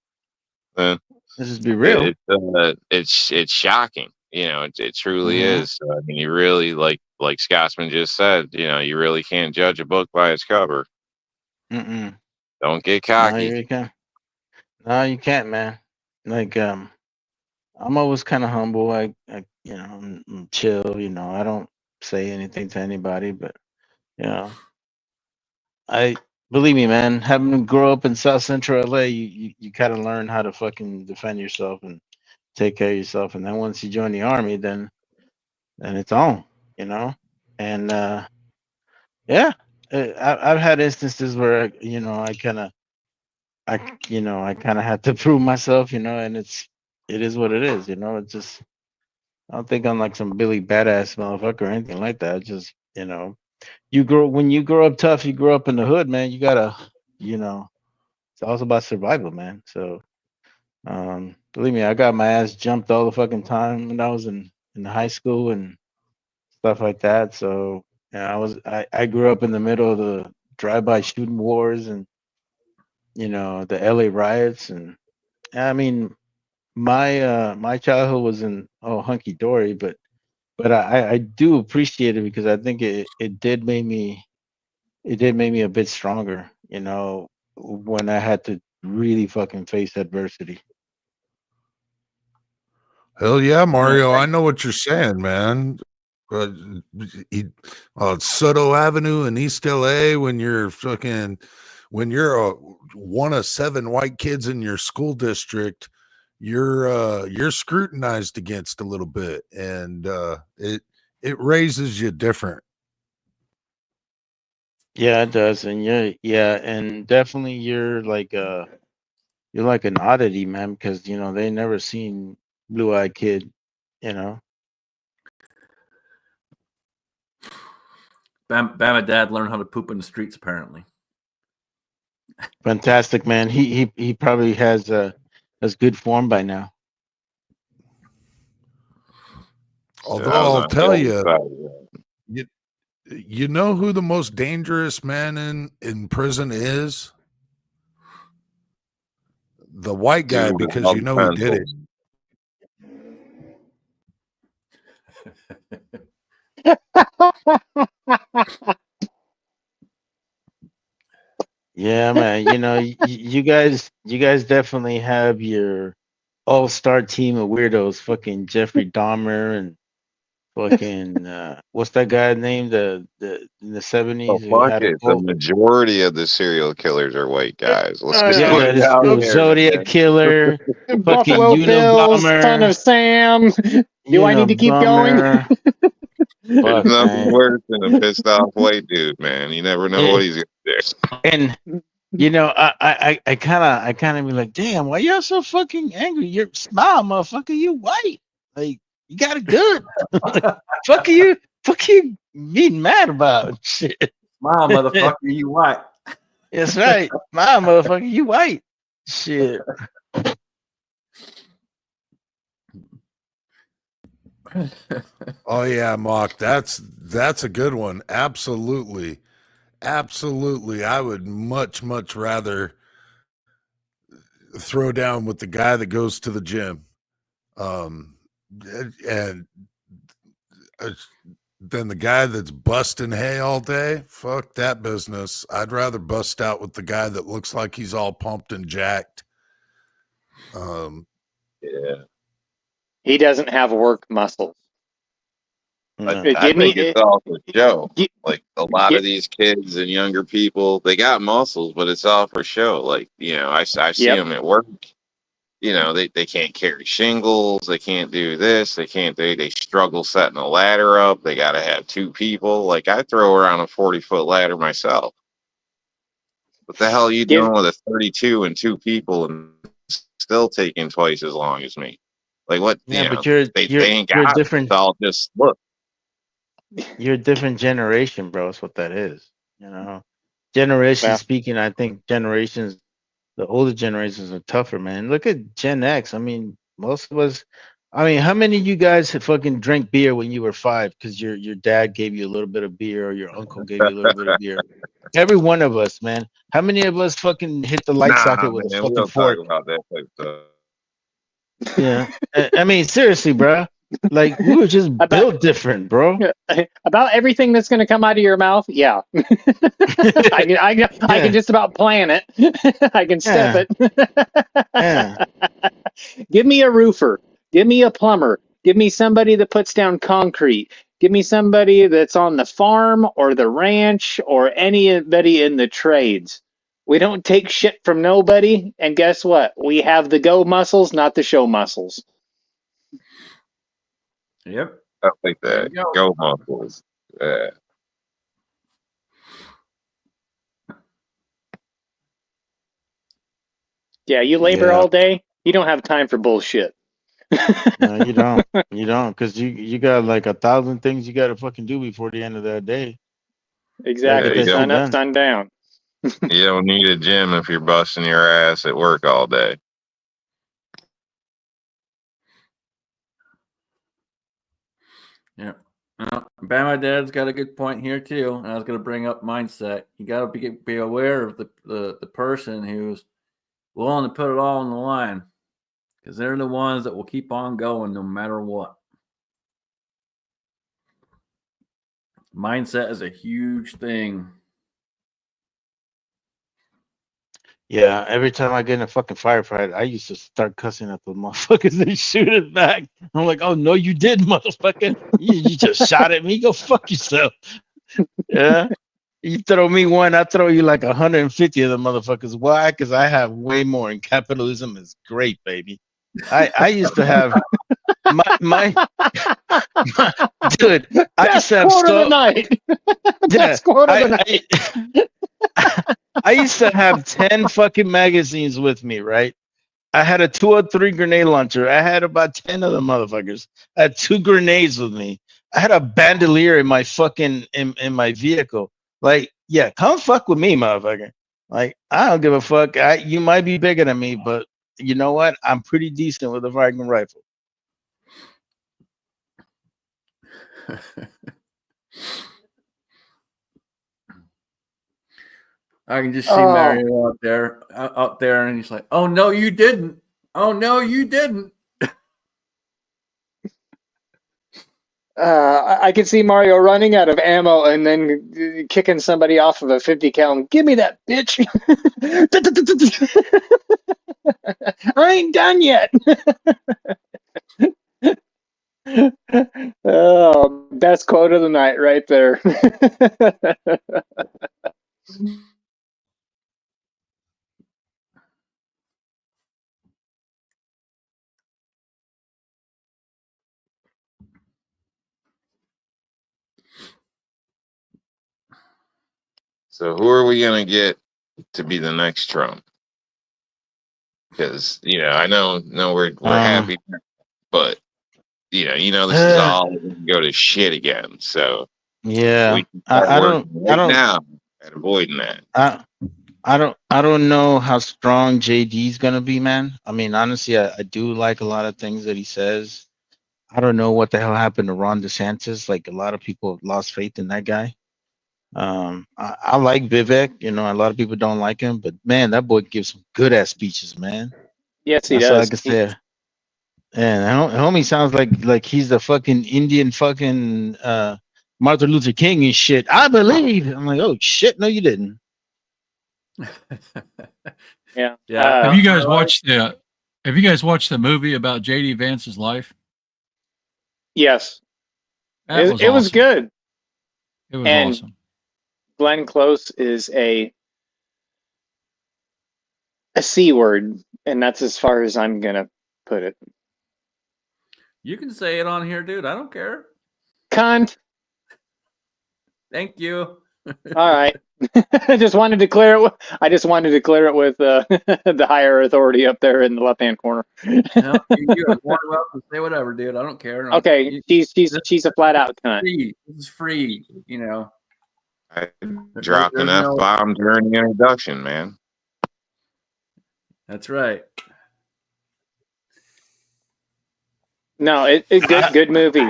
Let's just be real. It's shocking. It truly is. So, I mean, you really like Scotsman just said. You really can't judge a book by its cover. Mm-mm. Don't get cocky. No, you can't. No, you can't, man. Like, I'm always kind of humble. I'm chill. I don't say anything to anybody, but I believe me, man. Having to grow up in South Central LA, you kind of learn how to fucking defend yourself and take care of yourself. And then once you join the army, then it's on, And I've had instances where I kind of had to prove myself, and it is what it is, It's just I don't think I'm like some Billy badass motherfucker or anything like that. Just when you grow up tough, you grow up in the hood, man. You gotta, it's also about survival, man. So, believe me, I got my ass jumped all the fucking time when I was in high school and stuff like that. So, I grew up in the middle of the drive-by shooting wars and the LA riots, and I mean, my childhood was in hunky dory, but I do appreciate it because I think it did make me a bit stronger, when I had to really fucking face adversity. Hell yeah, Mario! I know what you're saying, man. Soto Avenue in East LA, when you're one of 7 white kids in your school district, you're scrutinized against a little bit, and it raises you different. Yeah, it does, and and definitely you're like an oddity, man, because they never seen blue-eyed kid, Bama dad learned how to poop in the streets, apparently. Fantastic, man. He probably has good form by now. Although I was I'll on the tell other you, side of that. you know who the most dangerous man in prison is? The white guy, Dude, because all you the know he did it. Yeah, man. You guys definitely have your all-star team of weirdos. Fucking Jeffrey Dahmer and fucking what's that guy named in the Oh, '70s who fuck had a it. The boat? majority of the serial killers are white guys. Let's just Yeah, put that it is out true. there, Zodiac man. Killer, fucking Buffalo Bill, son Unabomber, of Sam. Do I need to keep going? Unabomber. There's Fuck, nothing man. worse than a pissed off white dude, man. You never know what Eh, he's gonna do. And I kind of be like, damn, why y'all so fucking angry? You're smile, motherfucker. You white, like you got it good. Fuck you being mad about shit. Smile, motherfucker, you white. That's right, smile, motherfucker. You white, shit. Oh yeah, Mock. That's a good one. Absolutely. Absolutely. I would much rather throw down with the guy that goes to the gym. And uh, than the guy that's busting hay all day. Fuck that business. I'd rather bust out with the guy that looks like he's all pumped and jacked. Yeah. He doesn't have work muscles. No. I Give me, think it's all for show. get, Like a lot of these kids and younger people, they got muscles, but it's all for show. Like, I see yep. them at work. They can't carry shingles. They can't do this. They struggle setting a ladder up. They got to have two people. Like I throw around a 40-foot ladder myself. What the hell are you Give, doing with a 32 and two people and still taking twice as long as me? Like what, Yeah, but you're they you're ain't you're got it. different. I'll just look. You're a different generation, bro. That's what that is. Generation well, speaking, I think generations, the older generations are tougher, man. Look at Gen X. I mean, most of us. I mean, how many of you guys had fucking drank beer when you were 5 because your dad gave you a little bit of beer or your uncle gave you a little bit of beer? Every one of us, man. How many of us fucking hit the light Nah, socket with a man, we fucking don't talk fork? about that type of stuff. Yeah. I mean, seriously, bro. Like we were just about built different, bro. about everything that's going to come out of your mouth. Yeah, I can Yeah. just about plan it. I can step Yeah. it. Yeah. Give me a roofer. Give me a plumber. Give me somebody that puts down concrete. Give me somebody that's on the farm or the ranch or anybody in the trades. We don't take shit from nobody. And guess what? We have the go muscles, not the show muscles. Yep. Stuff like There that. you go. Go muscles. Yeah. Yeah, you labor Yeah. all day. You don't have time for bullshit. No, you don't. You don't, because you got like 1,000 things you got to fucking do before the end of that day. Gotta Yeah, get Exactly. that shit Sun up, done. sun down. you don't need a gym if you're busting your ass at work all day. Yeah. Bama Dad's got a good point here too, and I was going to bring up mindset. You got to be aware of the person who's willing to put it all on the line, because they're the ones that will keep on going no matter what. Mindset is a huge thing. Yeah, every time I get in a fucking firefight, I used to start cussing at the motherfuckers and shoot it back. I'm like, oh no, you did, motherfucker. You just shot at me. Go fuck yourself. Yeah. You throw me one, I throw you like 150 of the motherfuckers. Why? Because I have way more, and capitalism is great, baby. I used to have my dude. I used Best to have quote of the so night. yeah. Best quote of the night. I used to have 10 fucking magazines with me, right? I had a 203 grenade launcher. I had about 10 of them motherfuckers. I had 2 grenades with me. I had a bandolier in my fucking in my vehicle. Like, yeah, come fuck with me, motherfucker. Like, I don't give a fuck. You might be bigger than me, but you know what? I'm pretty decent with a fucking rifle. I can just see Mario out there, and he's like, "Oh no, you didn't! Oh no, you didn't!" I could see Mario running out of ammo and then kicking somebody off of a 50 cal. Give me that bitch! I ain't done yet. Oh, best quote of the night right there. So who are we gonna get to be the next Trump? Because I know we're happy, but this is all going to go to shit again. So Yeah, we can start I working don't, I right don't, now at avoiding that. I don't know how strong JD's gonna be, man. I mean, honestly, I do like a lot of things that he says. I don't know what the hell happened to Ron DeSantis. Like a lot of people have lost faith in that guy. I like Vivek. A lot of people don't like him, but man, that boy gives some good ass speeches, man. Yes, he That's all I does. can say. And homie sounds like he's the fucking Indian fucking Martin Luther King and shit. I believe. I'm like, oh shit, no, you didn't. Yeah. Have you guys watched the movie about JD Vance's life? Yes. It was good. It was And awesome. Glenn Close is a C word, and that's as far as I'm gonna put it. You can say it on here, dude. I don't care. Cunt. Thank you. All right. I just wanted to clear it. I just wanted to clear it with the higher authority up there in the left-hand corner. No, you're more welcome to say whatever, dude. I don't care. Okay, she's a flat-out cunt. This is free. I dropped an F-bomb during the introduction, man. That's right. No, good movie.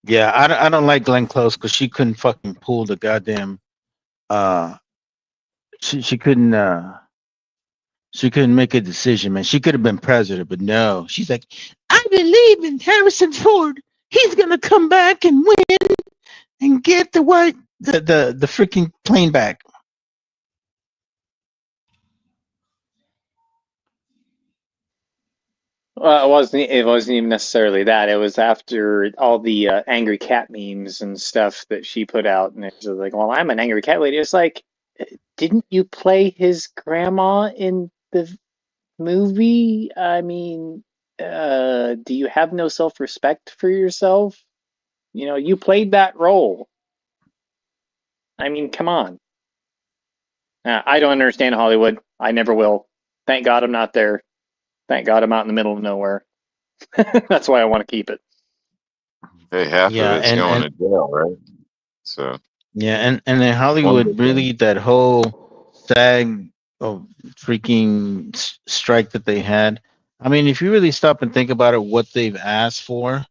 Yeah, I don't like Glenn Close because she couldn't fucking pull the goddamn. She couldn't make a decision, man. She could have been president, but no. She's like, I believe in Harrison Ford. He's gonna come back and win and get the freaking plane back. Well, it wasn't even necessarily that. It was after all the angry cat memes and stuff that she put out, and it was like, "Well, I'm an angry cat lady." It's like, didn't you play his grandma in the movie? I mean, do you have no self-respect for yourself? You played that role. I mean, come on. I don't understand Hollywood. I never will. Thank God I'm not there. Thank God I'm out in the middle of nowhere. That's why I want to keep it. Hey, half of it's going to jail, right? So yeah, and in Hollywood, really, that whole SAG freaking strike that they had. I mean, if you really stop and think about it, what they've asked for,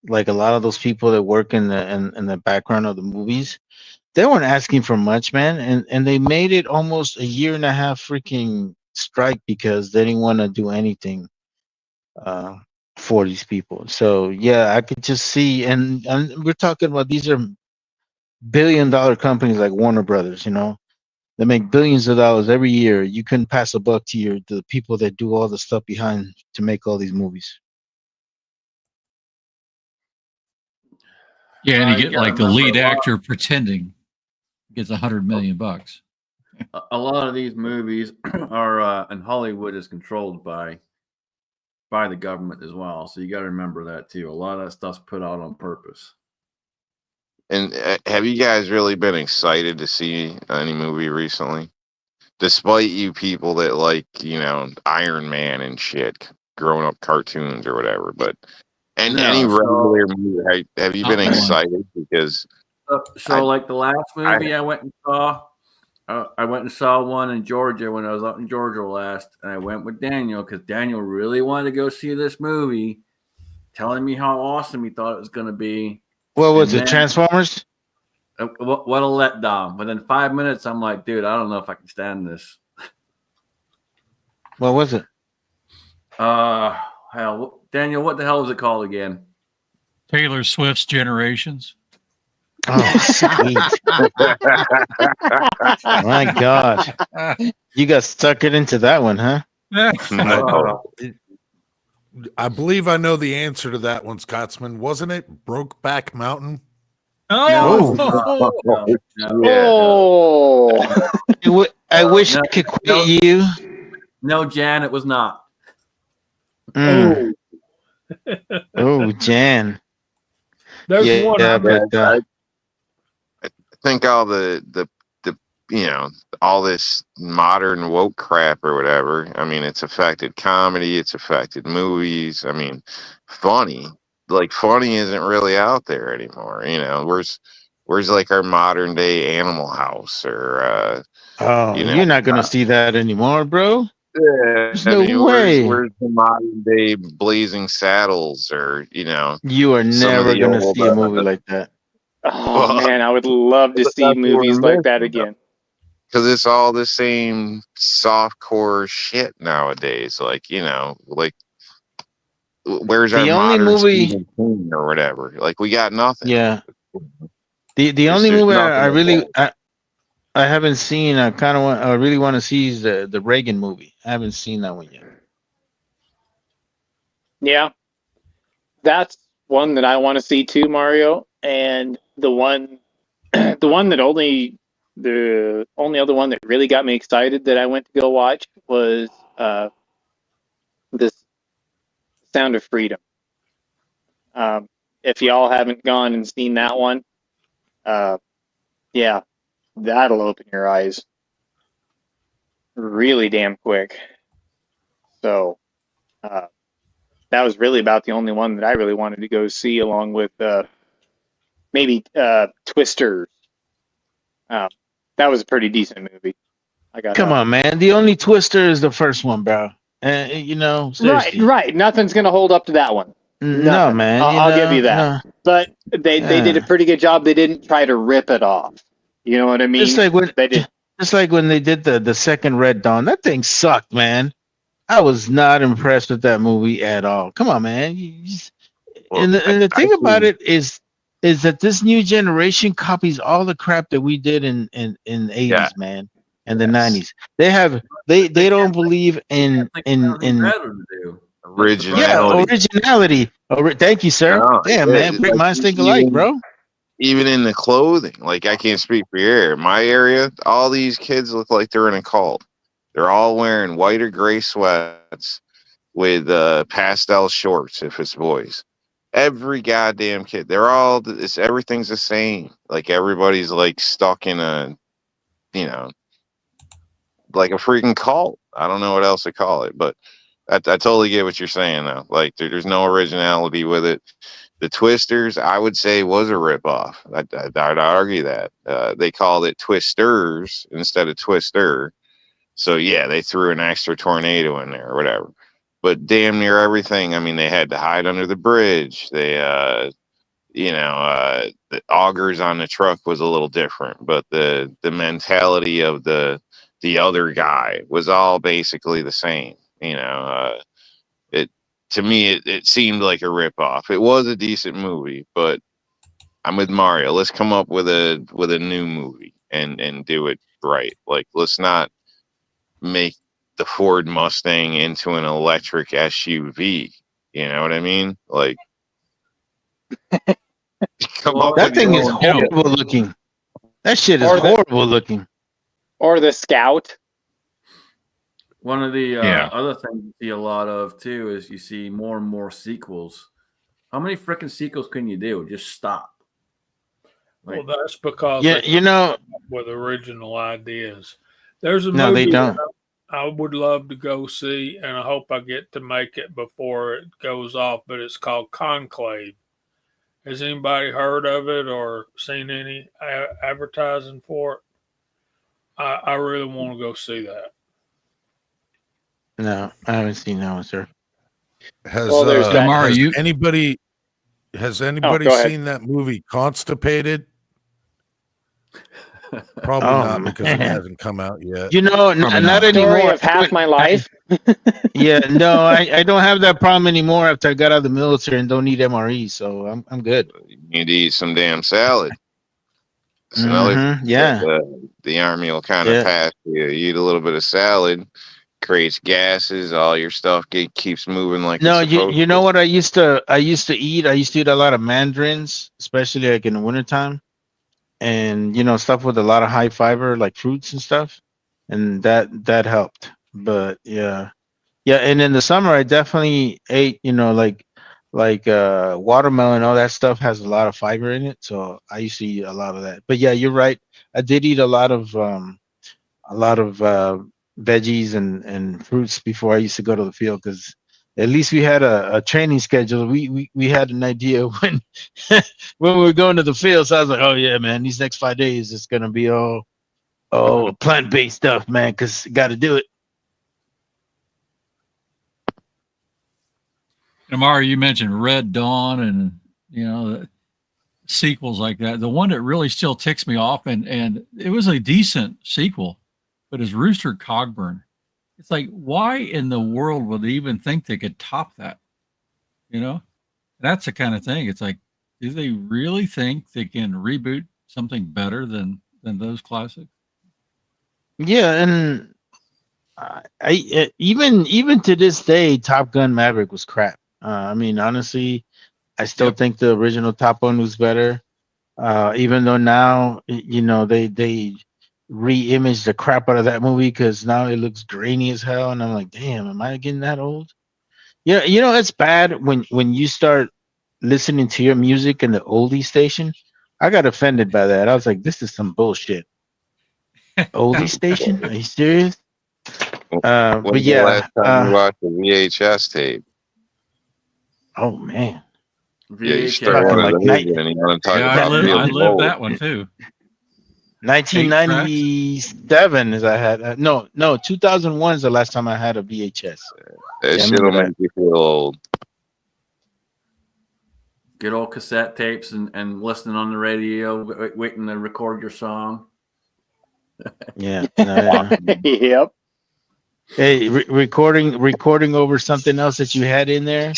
like a lot of those people that work in the background of the movies, they weren't asking for much, man, and they made it almost a year and a half freaking strike because they didn't want to do anything for these people. So yeah, I could just see, and we're talking about these are billion-dollar companies like Warner Brothers, they make billions of dollars every year. You couldn't pass a buck to the people that do all the stuff behind to make all these movies. Yeah, and you get like the lead actor pretending gets $100 million. A lot of these movies are, and Hollywood is controlled by the government as well. So you got to remember that too. A lot of that stuff's put out on purpose. And have you guys really been excited to see any movie recently? Despite you people that like, Iron Man and shit, growing up cartoons or whatever, but any regular movie, have you been excited? Because like the last movie I went and saw, I went and saw one in Georgia when I was out in Georgia last, and I went with Daniel because Daniel really wanted to go see this movie. telling me how awesome he thought it was going to be. What was And it? then- Transformers? What a letdown. Within 5 minutes, I'm like, dude, I don't know if I can stand this. What was it? Hell, Daniel, what the hell is it called again? Taylor Swift's Generations. Oh, sweet. My God. You got suckered into that one, huh? No. I believe I know the answer to that one, Scotsman. Wasn't it Brokeback Mountain? Oh, No. Yeah. Oh, I wish no, I could quit no. you. No, Jan, it was not. Mm. Oh, Jan. There's Yeah, one. yeah, Yeah, but I think all the all this modern woke crap or whatever. I mean, it's affected comedy. It's affected movies. I mean, funny. Like funny isn't really out there anymore. You know, where's like our modern day Animal House or oh, you know. you're not gonna see that anymore, bro. Yeah, There's I no mean, way. where's the modern day Blazing Saddles or You are some of never the gonna old see a movie like that. oh man, I would love to see that's what we're movies like that missing. again. Because it's all the same softcore shit nowadays. Like, like where's our The only modern movie, Stephen King or whatever? Like, we got nothing. yeah. The There's only movie nothing I really involved. I haven't seen. I really want to see is the Reagan movie. I haven't seen that one yet. Yeah, that's one that I want to see too, Mario. And the one, the only other one that really got me excited that I went to go watch was this Sound of Freedom. If y'all haven't gone and seen that one, yeah, that'll open your eyes really damn quick. So that was really about the only one that I really wanted to go see, along with maybe Twisters. That was a pretty decent movie. I got Come on, man. The only Twister is the first one, bro. Seriously. right. Nothing's gonna hold up to that one. No, Nothing. man. I'll give you that. No. But they did a Yeah. pretty good job. They didn't try to rip it off. You know what I mean? Just like when They did. just like when they did the second Red Dawn. That thing sucked, man. I was not impressed with that movie at all. Come on, man. Well, And the I thing about see. it is that this new generation copies all the crap that we did in the Yeah. 80s, man, and the Yes. 90s. They don't believe in Better to do. Originality. originality. Thank you, sir. No, Damn, yeah, man. Great like, minds think alike, bro. even in the clothing. Like, I can't speak for your area. My area, all these kids look like they're in a cult. They're all wearing white or gray sweats with pastel shorts if it's boys. Every goddamn kid. Everything's the same. Like, everybody's like stuck in like a freaking cult. I don't know what else to call it, but I totally get what you're saying though. Like, there's no originality with it. The Twisters, I would say, was a ripoff. I'd argue that. They called it Twisters instead of Twister. So, yeah, they threw an extra tornado in there or whatever. But damn near everything, I mean, they had to hide under the bridge. The augers on the truck was a little different. But the mentality of the other guy was all basically the same. To me, it seemed like a ripoff. It was a decent movie, but I'm with Mario. Let's come up with a new movie and do it right. Like, let's not make the Ford Mustang into an electric SUV. You know what I mean? Like, come up That with thing your is own horrible looking. That shit is Or the- horrible looking. Or the Scout. One of the Yeah. other things you see a lot of too is you see more and more sequels. How many freaking sequels can you do? Just stop. Well, Like, that's because Yeah, they you know, come up with original ideas. There's a no, they movie don't. that I would love to go see, and I hope I get to make it before it goes off. But it's called Conclave. Has anybody heard of it or seen any advertising for it? I really want to go see that. No, I haven't seen that one, sir. Has Well, there's that. Amara, has you anybody go ahead. seen that movie Constipated? Probably Oh, not because it man. hasn't come out yet. You know, Probably not not. Story anymore. of half my life. Yeah, no, I don't have that problem anymore after I got out of the military and don't need MRE, so I'm good. You need to eat some damn salad. It's another thing Yeah, that the army will kind of yeah. pass you. You eat a little bit of salad, creates gases, all your stuff keeps moving like No, it's you supposed you know to. what I used to eat? I used to eat a lot of mandarins, especially like in the wintertime, and stuff with a lot of high fiber, like fruits and stuff, and that helped. But yeah. Yeah, and in the summer I definitely ate, like watermelon, all that stuff has a lot of fiber in it. So I used to eat a lot of that. But yeah, you're right. I did eat a lot of veggies and fruits before I used to go to the field because at least we had a training schedule. We had an idea when when we were going to the field. So I was like, oh yeah, man, these next 5 days it's gonna be all plant-based stuff, man, because got to do it. Amara, you mentioned Red Dawn and the sequels like that. The one that really still ticks me off, and it was a decent sequel, but is Rooster Cogburn. It's like, why in the world would they even think they could top that? You know, that's the kind of thing. It's like, do they really think they can reboot something better than those classics? Yeah, and even to this day, Top Gun Maverick was crap. I mean, honestly, I still Yep. think the original Top Gun was better. Even though now, they re-imaged the crap out of that movie because now it looks grainy as hell, and I'm like, damn, am I getting that old? Yeah, it's bad when you start listening to your music in the oldie station. I got offended by that. I was like, this is some bullshit. Oldie station? Are you serious? When But was the last yeah. time you watched a VHS tape? Oh man. Yeah, you VHS. start Talking one of like those and you want to talk Yeah, about I feeling lived old. that one too. 1997 is I had no 2001 is the last time I had a VHS. That Yeah, I shit remember will that. make you feel old. Good old cassette tapes and listening on the radio, waiting to record your song. Yeah. No, yeah. Yep. Hey, recording over something else that you had in there,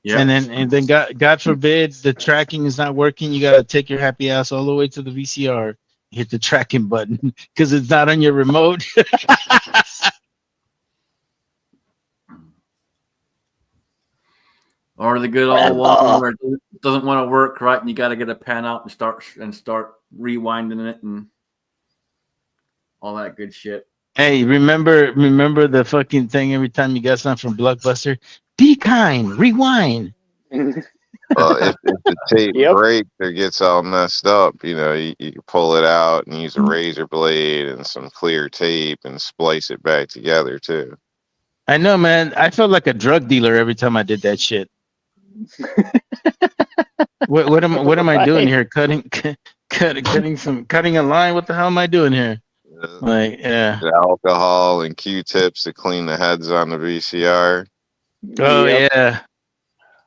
Yeah. and then God forbid the tracking is not working. You gotta take your happy ass all the way to the VCR, hit the tracking button because it's not on your remote. Or the good old one where it doesn't want to work right, and you got to get a pen out and start rewinding it and all that good shit. Hey, remember the fucking thing every time you got something from Blockbuster? Be kind, rewind. If the tape Yep. breaks or gets all messed up, you can pull it out and use a razor blade and some clear tape and splice it back together too. I know, man. I felt like a drug dealer every time I did that shit. What am I doing here? Cutting a line. What the hell am I doing here? Like, yeah. The alcohol and Q-tips to clean the heads on the VCR. Oh Yep. yeah.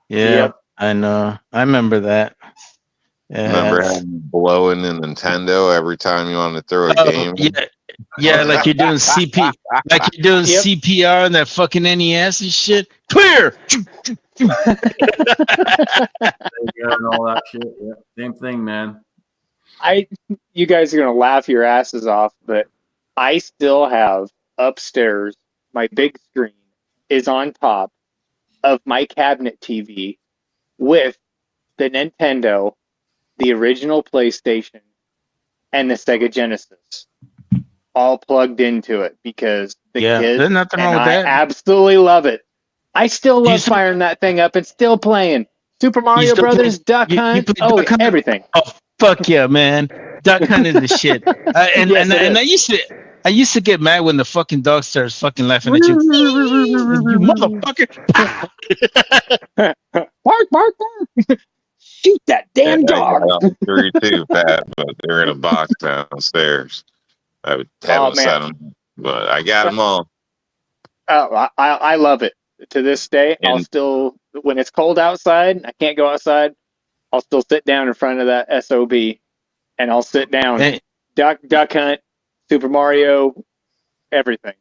Yeah. Yep. I know. I remember that. Yeah. Remember having blowing the Nintendo every time you wanted to throw a game? Yeah. Yeah, like you're doing CP, like you're doing Yep. CPR on that fucking NES and shit. Clear. And all that shit. Yeah. Same thing, man. You guys are gonna laugh your asses off, but I still have upstairs. My big screen is on top of my cabinet TV with the Nintendo, the original PlayStation, and the Sega Genesis all plugged into it because the Yeah, kids there's nothing wrong and with I that. absolutely love it. I still Do you love still- firing that thing up and still playing Super Mario still Brothers, Duck you Hunt, play Duck Hunt? everything. Oh fuck yeah, man! Duck Hunt is the shit. And Yes, it is. I used to get mad when the fucking dog starts fucking laughing at you. You motherfucker! Bark, bark, bark! Shoot that damn I dog! got all three too, Pat, but they're in a box downstairs. I haven't man. set them, but I got them all. Oh, I love it. to this day, I'll And still, when it's cold outside, I can't go outside, I'll still sit down in front of that SOB and I'll sit down. Hey, Duck Hunt, Super Mario, everything.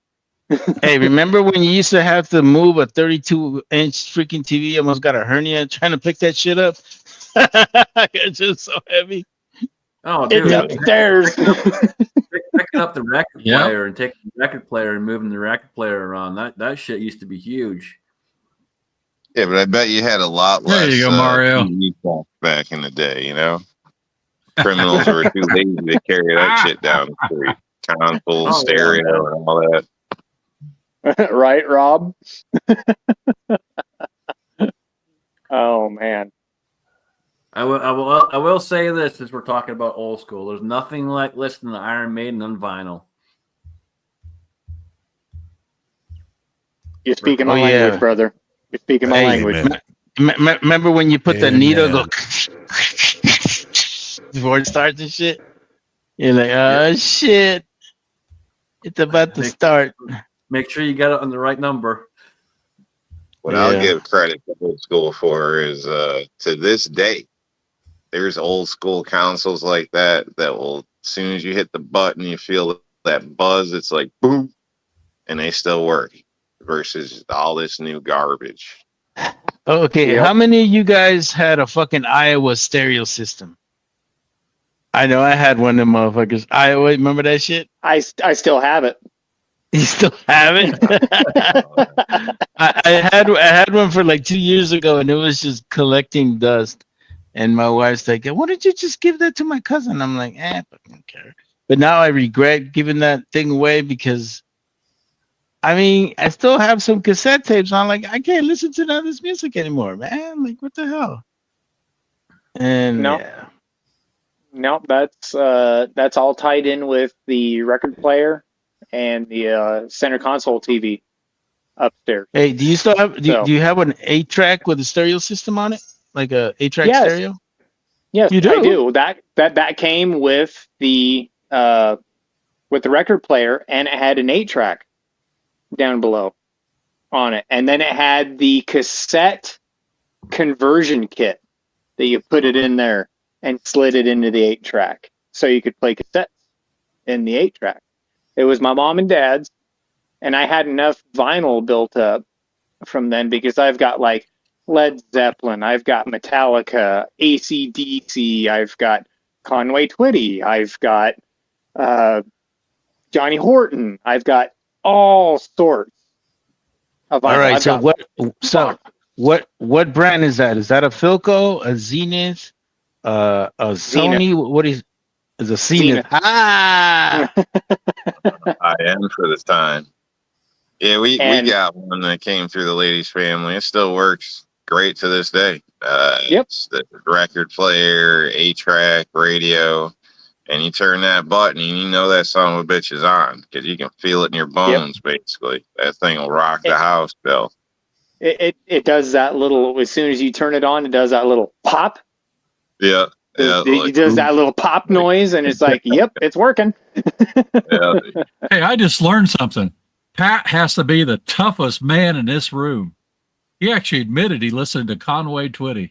hey, remember when you used to have to move a 32-inch freaking TV? You almost got a hernia trying to pick that shit up. It's just so heavy. Oh, It's dude, upstairs. picking up the record Yep. player and taking the record player and moving the record player around. That shit used to be huge. yeah, but I bet you had a lot There less you go, Mario. TV stuff back in the day. You know, criminals were too lazy to carry that shit down the street. Console, Oh, stereo, and all that. Right, Rob? Oh, man. I will say this as we're talking about old school. There's nothing like listening to Iron Maiden on vinyl. You're speaking my Oh, language, yeah. brother. You're speaking my Hey, language. Amen. Remember when you put the needle go Amen. before it starts and shit? You're like, oh shit, it's about to start. Make sure you got it on the right number. What I'll Yeah. give credit to old school for is to this day, there's old school consoles like that will, as soon as you hit the button, you feel that buzz. It's like boom, and they still work. Versus all this new garbage. Okay, Yep. how many of you guys had a fucking Iowa stereo system? I know I had one of them motherfuckers. Iowa, remember that shit? I still have it. You still have it? I had one for like 2 years ago, and it was just collecting dust. And my wife's like, "Why don't you just give that to my cousin?" I'm like, I don't care. But now I regret giving that thing away because, I mean, I still have some cassette tapes. I'm like, I can't listen to none of this music anymore, man. Like, what the hell? And No. yeah. No, that's all tied in with the record player and the center console TV upstairs. Hey, do you still have? So- Do you have an 8-track with a stereo system on it, like a 8-track Yes. stereo? Yes, You do? I do. That came with the record player, and it had an 8-track down below on it, and then it had the cassette conversion kit that you put it in there and slid it into the 8-track, so you could play cassettes in the 8-track. It was my mom and dad's, and I had enough vinyl built up from then because I've got like Led Zeppelin, I've got Metallica, AC/DC, I've got Conway Twitty, I've got Johnny Horton, I've got all sorts of vinyl. All right. I've So got what brand is that? Is that a Philco, a Zenith, a Sony? What is a Zenith? Zenith. Ah, I am for this time. Yeah, we And- got one that came through the ladies' family. It still works great to this day. Yep. It's the record player, 8-track, radio, and you turn that button and you know that son of a bitch is on because you can feel it in your bones, basically. That thing will rock the house, Bill. It does that little, as soon as you turn it on, it does that little pop. Yeah. Yeah. It does that little pop noise, and it's like, yep, it's working. Yeah. Hey, I just learned something. Pat has to be the toughest man in this room. He actually admitted he listened to Conway Twitty.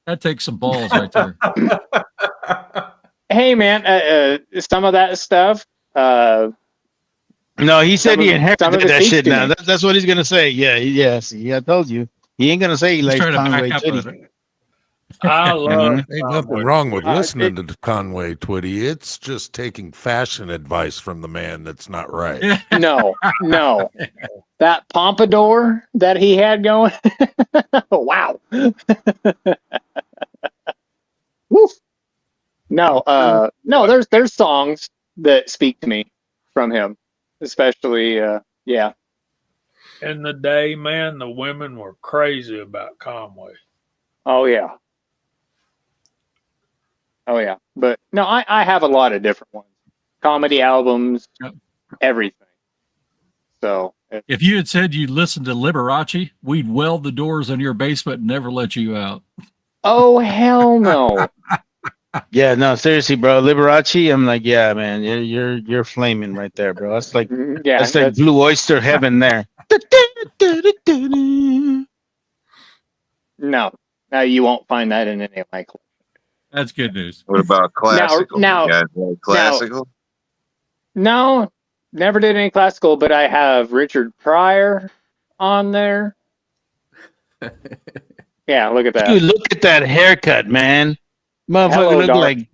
That takes some balls right there. Hey, man, some of that stuff. no, he said Some he of- some inherited of it that speaks shit to now. me. That's what he's gonna say. Yeah. See, I told you. He ain't gonna say he He's likes trying to Conway back up with Twitty. it. I love Ain't nothing Conway. wrong with Uh, listening to Conway Twitty. It's just taking fashion advice from the man that's not right. Yeah. No. That pompadour that he had going. Wow. Woof. No, there's songs that speak to me from him, especially, yeah. In the day, man, the women were crazy about Conway. Oh, yeah. But no, I have a lot of different ones. Comedy albums, Yep. everything. So, If you had said you listened to Liberace, we'd weld the doors in your basement and never let you out. oh, hell no. Yeah, no, seriously, bro. Liberace, I'm like, yeah, man, you're flaming right there, bro. That's like Yeah, that's like Blue Oyster heaven there. No, you won't find that in any of my collections. That's good news. What about classical? now- You guys like classical? No, never did any classical, but I have Richard Pryor on there. Yeah, look at that. Dude, look at that haircut, man. Motherfucker Hello, look Dar- like,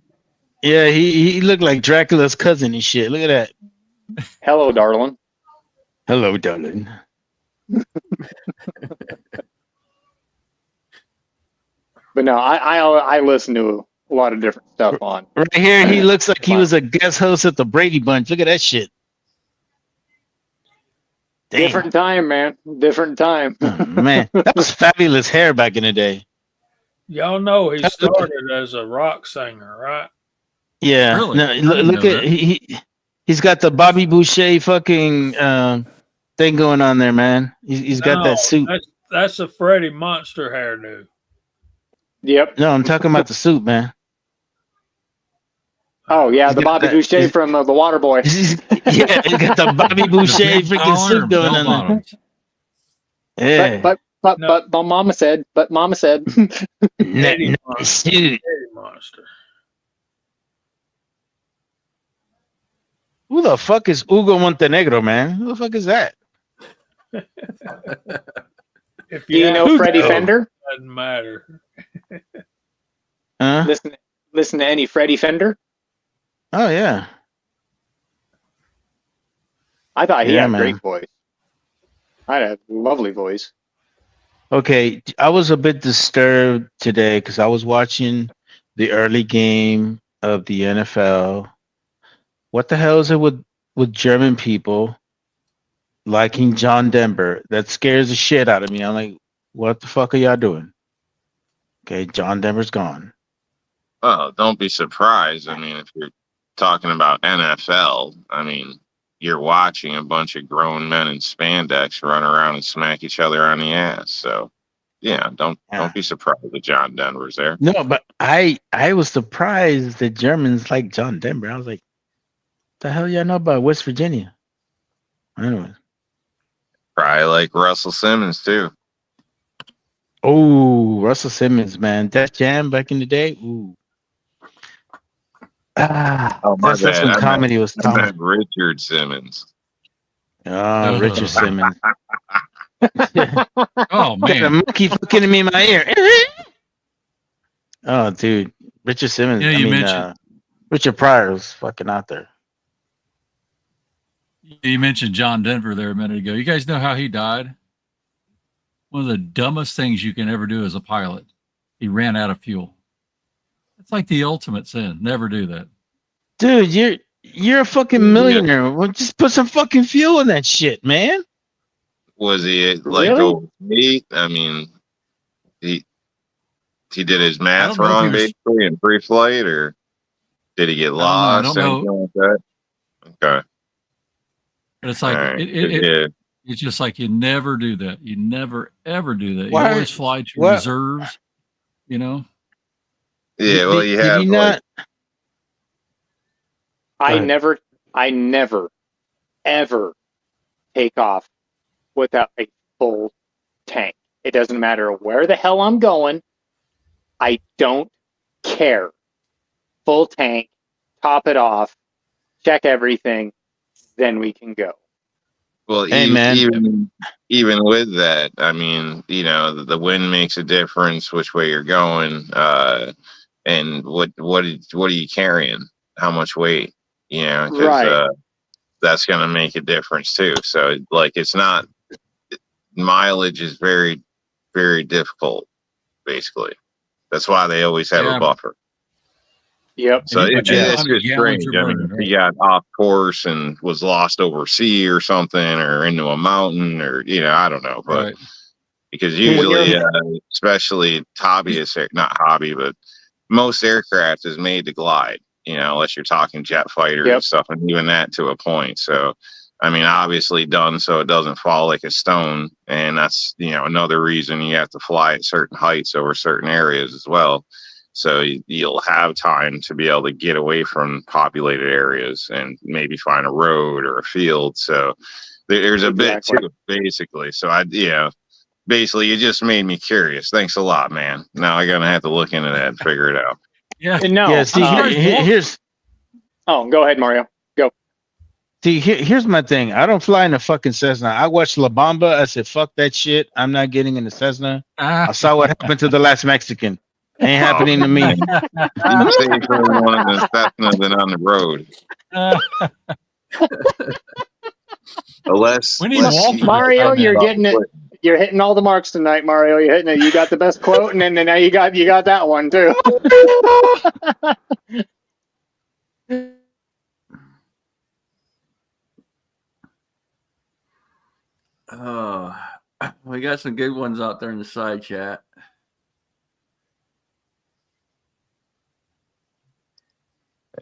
yeah, he looked like Dracula's cousin and shit. Look at that. Hello, darling. Hello, darling. But no, I listen to a lot of different stuff on. Right here, he looks like he was a guest host at the Brady Bunch. Look at that shit. Damn. Different time, man. Different time. Oh, man, that was fabulous hair back in the day. Y'all know he started as a rock singer, right? Yeah. Really? No, I look, didn't look know at he's got the Bobby Boucher fucking thing going on there, man. He's got that suit. That's a Freddie Monster hairdo. Yep. No, I'm talking about the suit, man. Oh yeah, He's the got Bobby that- Boucher he's- from the Waterboy. Yeah, he got the Bobby Boucher Big freaking collar suit and going bell on there. bottoms. Yeah. But Mama said. Eddie Nice Monster. suit. Eddie Monster. Who the fuck is Hugo Montenegro, man? Who the fuck is that? If Do you have know to Freddie know, Fender? doesn't matter. Huh? Listen to any Freddie Fender. Oh yeah. I thought he Yeah, had a man. great voice. I had a lovely voice. Okay, I was a bit disturbed today because I was watching the early game of the NFL. What the hell is it with German people liking John Denver? That scares the shit out of me. I'm like, what the fuck are y'all doing? Okay, John Denver's gone. Oh, don't be surprised. I mean, if you're talking about NFL, I mean, you're watching a bunch of grown men in spandex run around and smack each other on the ass. So, yeah, don't be surprised that John Denver's there. No, but I was surprised that Germans like John Denver. I was like, the hell y'all know about West Virginia? Anyway. Probably like Russell Simmons too. Oh, Russell Simmons, man. That jam back in the day. Ooh. My That's bad. when I comedy was I tough. meant Richard Simmons. Oh, Richard Simmons. Oh Got a man, monkey fucking me in my ear. Oh, dude. Richard Simmons. Yeah, you mentioned- Richard Pryor was fucking out there. you mentioned John Denver there a minute ago. You guys know how he died? One of the dumbest things you can ever do as a pilot. He ran out of fuel. It's like the ultimate sin. Never do that. Dude, you're a fucking millionaire. Well, just put some fucking fuel in that shit, man. Was he like Really? overweight? I mean, he did his math don't know if wrong he was- basically in pre-flight, or did he get I lost? don't know. Anything like that? Okay. But it's like All right. it's just like you never do that. You never ever do that. Why- You always fly to what- reserves. You know. Yeah. Well, you Did have he like, not? I ahead. never, ever take off without a full tank. It doesn't matter where the hell I'm going. I don't care. Full tank, top it off, check everything, then we can go. well, Hey, man. even with that, I mean, you know, the wind makes a difference which way you're going, and what are you carrying? How much weight? You know, because Right. that's going to make a difference too. So, like, it's not mileage is very, very difficult. Basically, that's why they always have Yeah. a buffer. Yep. So And you it's can tell how just many gallons strange. you're I mean, burning, if he got off course and was lost over sea or something, or into a mountain, or you know, I don't know, but Right. because When you're- usually, especially not hobby, but most aircraft is made to glide. You know, unless you're talking jet fighters Yep. and stuff, and even that to a point. So, I mean, obviously done so it doesn't fall like a stone, and that's another reason you have to fly at certain heights over certain areas as well. So you'll have time to be able to get away from populated areas and maybe find a road or a field. So there's a bit Exactly. to it, basically. So basically, you just made me curious. Thanks a lot, man. Now I'm gonna have to look into that and figure it out. Yeah. No. Yeah, see, here's Oh, go ahead, Mario. Go. see here's my thing. I don't fly in a fucking Cessna. I watched La Bamba. I said, fuck that shit. I'm not getting in the Cessna. I saw what happened to the last Mexican. Ain't happening to me. Be safer on the Cessna than on the road. Unless We need Walter to Mario, come in. you're getting it. You're hitting all the marks tonight, Mario. You're hitting it. You got the best quote, and then now you got that one too. We got some good ones out there in the side chat.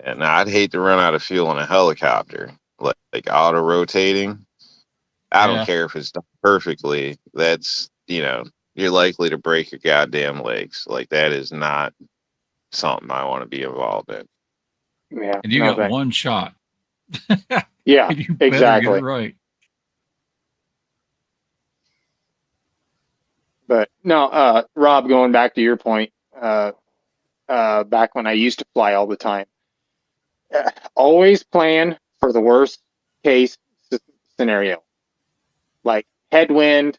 And I'd hate to run out of fuel in a helicopter, like auto rotating. I don't care if it's done perfectly. That's, you're likely to break your goddamn legs. Like, that is not something I want to be involved in. Yeah. And you got one shot. Yeah, you better exactly. get it right. But no, Rob, going back to your point, back when I used to fly all the time, always plan for the worst case scenario, like headwind,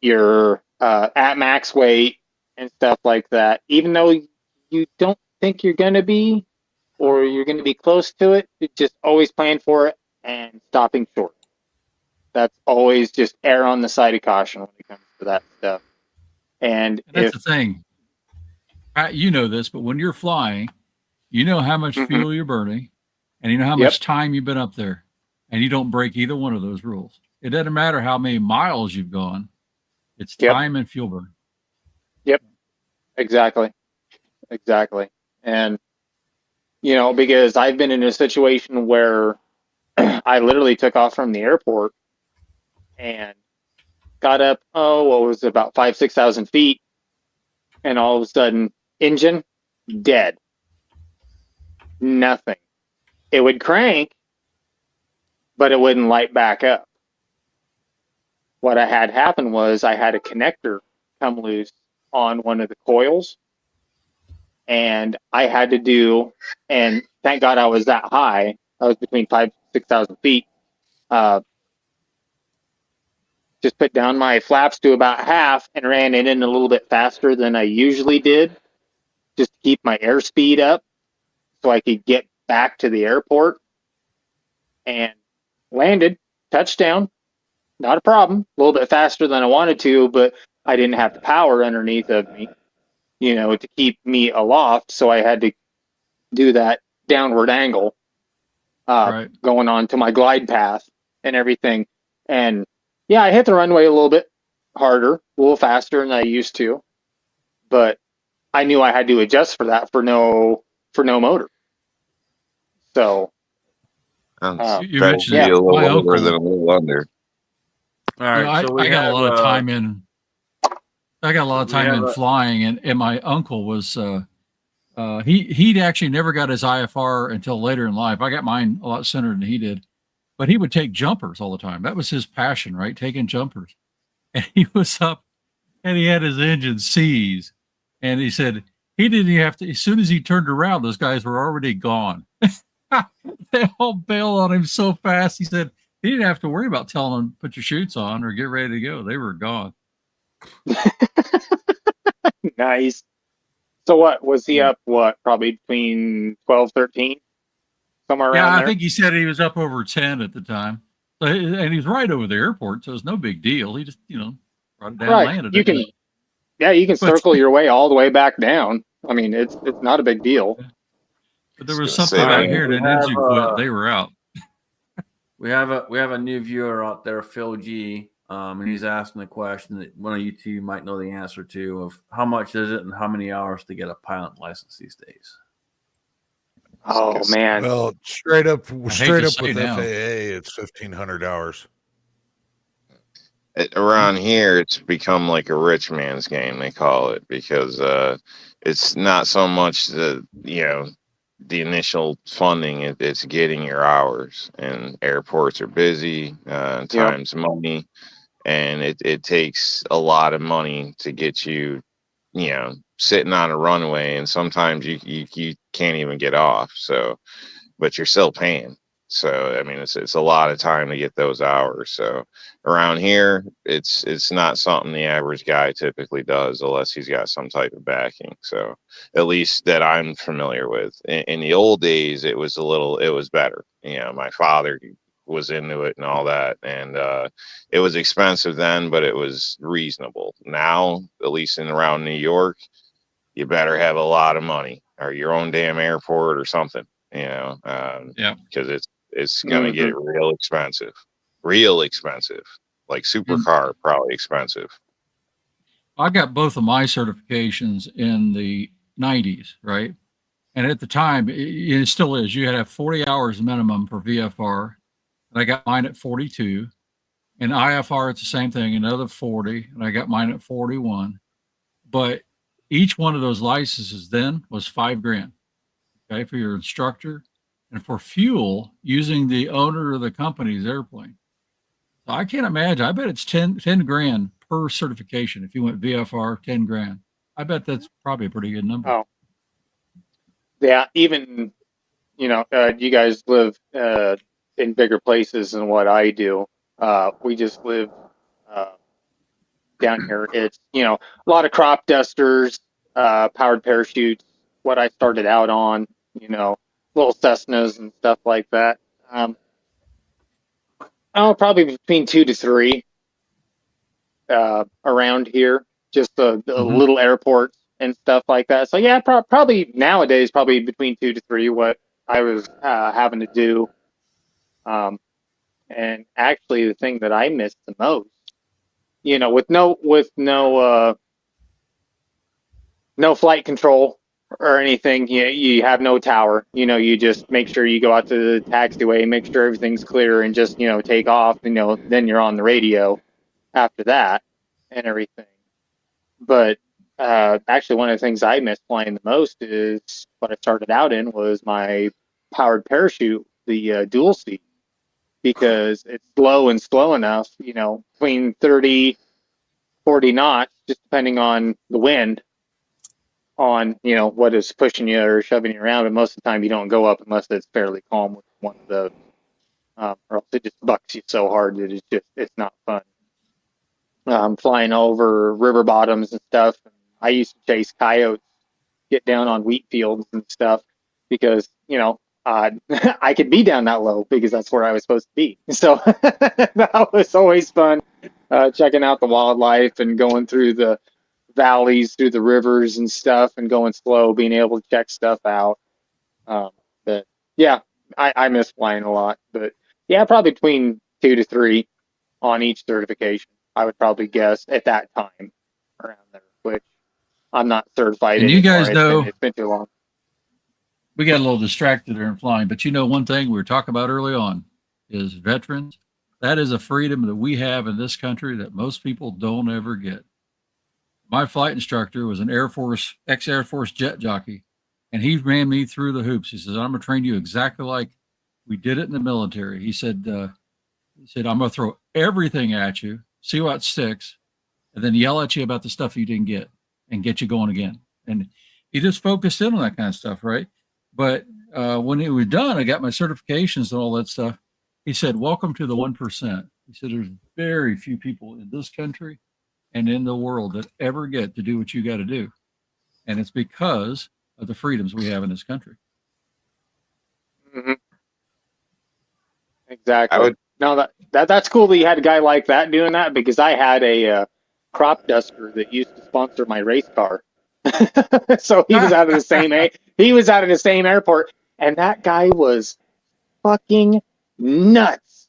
you're at max weight and stuff like that. Even though you don't think you're going to be, or you're going to be close to it, you just always plan for it and stopping short. That's always just err on the side of caution when it comes to that stuff. And that's the thing. Pat, you know this, but when you're flying, you know how much fuel you're burning, and you know how much time you've been up there, and you don't break either one of those rules. It doesn't matter how many miles you've gone. It's time and fuel burn. Yep. Exactly. And, because I've been in a situation where I literally took off from the airport and got up, what was it, about 6,000 feet, and all of a sudden, engine dead. Nothing. It would crank, but it wouldn't light back up. What I had happen was I had a connector come loose on one of the coils, and I had to do, and thank God I was that high. I was between 6,000 feet. Just put down my flaps to about half and ran it in a little bit faster than I usually did, just to keep my airspeed up so I could get back to the airport, and landed, touchdown, not a problem, a little bit faster than I wanted to, but I didn't have the power underneath of me, to keep me aloft, so I had to do that downward angle, going on to my glide path and everything. And yeah, I hit the runway a little bit harder, a little faster than I used to, but I knew I had to adjust for that for no motor. So you mentioned a little my over uncle, than a little under. All right, so I got a lot of time in. I got a lot of time in flying, and my uncle was he'd actually never got his IFR until later in life. I got mine a lot sooner than he did, but he would take jumpers all the time. That was his passion, right? Taking jumpers. And he was up, and he had his engine seize, and he said he didn't even have to. As soon as he turned around, those guys were already gone. They all bailed on him so fast. He said he didn't have to worry about telling them put your chutes on or get ready to go. They were gone. Nice. So what was he up? Probably between 12, 13, somewhere around there. I think he said he was up over 10 at the time. So, and he was right over the airport, so it's no big deal. He just brought it down, and landed. You can circle your way all the way back down. I mean, it's not a big deal. But there was something out here that engine quit. They were out. We have a new viewer out there, Phil G. And he's asking the question that one of you two might know the answer to, of how much is it and how many hours to get a pilot license these days? Oh man! Well, straight up with now. FAA, it's 1,500 hours. Around here, it's become like a rich man's game, they call it, because it's not so much the initial funding. It's getting your hours, and airports are busy. Time's money. and it takes a lot of money to get you, sitting on a runway, and sometimes you can't even get off. So, but you're still paying. So I mean, it's a lot of time to get those hours. So around here, it's not something the average guy typically does unless he's got some type of backing. So at least that I'm familiar with. In the old days, it was better. My father was into it and all that, and it was expensive then, but it was reasonable. Now, at least in around New York, you better have a lot of money or your own damn airport or something, Yeah. because it's going to get real expensive, like supercar, probably expensive. I got both of my certifications in the 90s, right? And at the time, it still is. You had to have 40 hours minimum for VFR. And I got mine at 42. And IFR, it's the same thing, another 40. And I got mine at 41. But each one of those licenses then was $5,000, okay, for your instructor and for fuel using the owner of the company's airplane. So I can't imagine. I bet it's 10 grand per certification. If you went VFR, 10 grand. I bet that's probably a pretty good number. Oh, yeah. Even, you guys live in bigger places than what I do. We just live down here. It's, a lot of crop dusters, powered parachutes, what I started out on, little Cessnas and stuff like that. Probably between 2 to 3 around here, just the little airports and stuff like that. So yeah, probably nowadays, probably between 2 to 3, what I was having to do. And actually, the thing that I missed the most, with no flight control or anything, you have no tower. You just make sure you go out to the taxiway, make sure everything's clear, and just take off. Then you're on the radio after that and everything. But actually, one of the things I miss flying the most is what I started out in was my powered parachute, the dual seat, because it's slow enough, between 30, 40 knots, just depending on the wind, on, what is pushing you or shoving you around. But most of the time, you don't go up unless it's fairly calm with one of those, or else it just bucks you so hard that it's not fun. Flying over river bottoms and stuff. I used to chase coyotes, get down on wheat fields and stuff, because I could be down that low because that's where I was supposed to be. So that was always fun, checking out the wildlife and going through the valleys, through the rivers and stuff, and going slow, being able to check stuff out. But yeah, I miss flying a lot. But yeah, probably between 2 to 3 on each certification, I would probably guess at that time around there, which I'm not certified And you anymore. guys know, it's been too long. we got a little distracted during flying, but one thing we were talking about early on is veterans. That is a freedom that we have in this country that most people don't ever get. My flight instructor was an ex-Air Force jet jockey, and he ran me through the hoops. He says, I'm going to train you exactly like we did it in the military. He said, I'm going to throw everything at you, see what sticks, and then yell at you about the stuff you didn't get and get you going again. And he just focused in on that kind of stuff, right? But when it was done, I got my certifications and all that stuff. He said, welcome to the 1%. He said, there's very few people in this country and in the world that ever get to do what you got to do. And it's because of the freedoms we have in this country. Mm-hmm. Exactly. No, that's cool that you had a guy like that doing that, because I had a crop duster that used to sponsor my race car. So he was out of the same airport, and that guy was fucking nuts.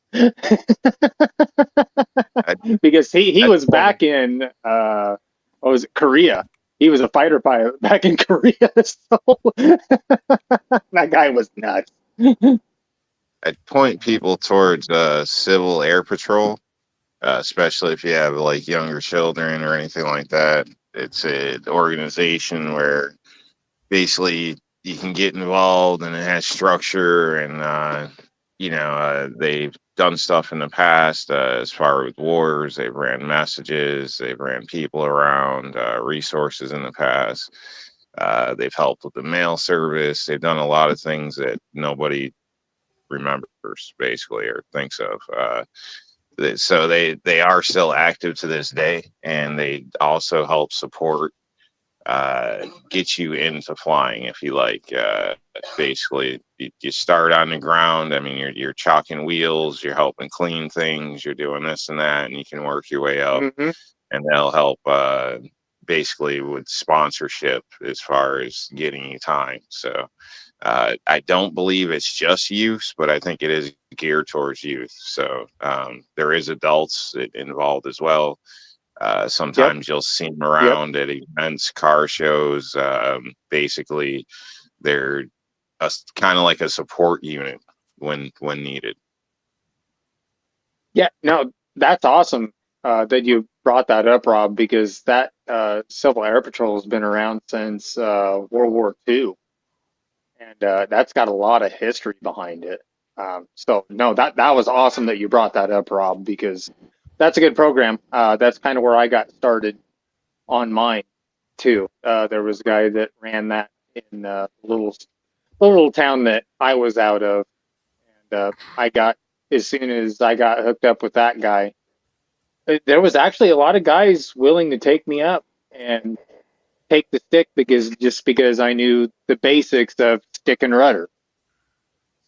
Because he was back in what was it, Korea. He was a fighter pilot back in Korea, so that guy was nuts. I'd point people towards Civil Air Patrol, especially if you have like younger children or anything like that. It's an organization where basically you can get involved, and it has structure, and they done stuff in the past as far as wars. They've ran messages. They've ran people around, resources in the past. They've helped with the mail service. They've done a lot of things that nobody remembers, basically, or thinks of. So they are still active to this day, and they also help support, get you into flying if you like. Basically, you start on the ground. I mean, you're chalking wheels, you're helping clean things, you're doing this and that, and you can work your way up. Mm-hmm. And they'll help basically with sponsorship as far as getting you time. So I don't believe it's just youth, but I think it is geared towards youth. So there is adults involved as well. Sometimes you'll see them around at events, car shows. Basically, they're kind of like a support unit when needed. Yeah, no, that's awesome that you brought that up, Rob, because that Civil Air Patrol has been around since World War II, and that's got a lot of history behind it. So no, that was awesome that you brought that up, Rob, because that's a good program. That's kind of where I got started on mine too. There was a guy that ran that in a little town that I was out of, and I got as soon as I got hooked up with that guy, there was actually a lot of guys willing to take me up and take the stick because I knew the basics of stick and rudder.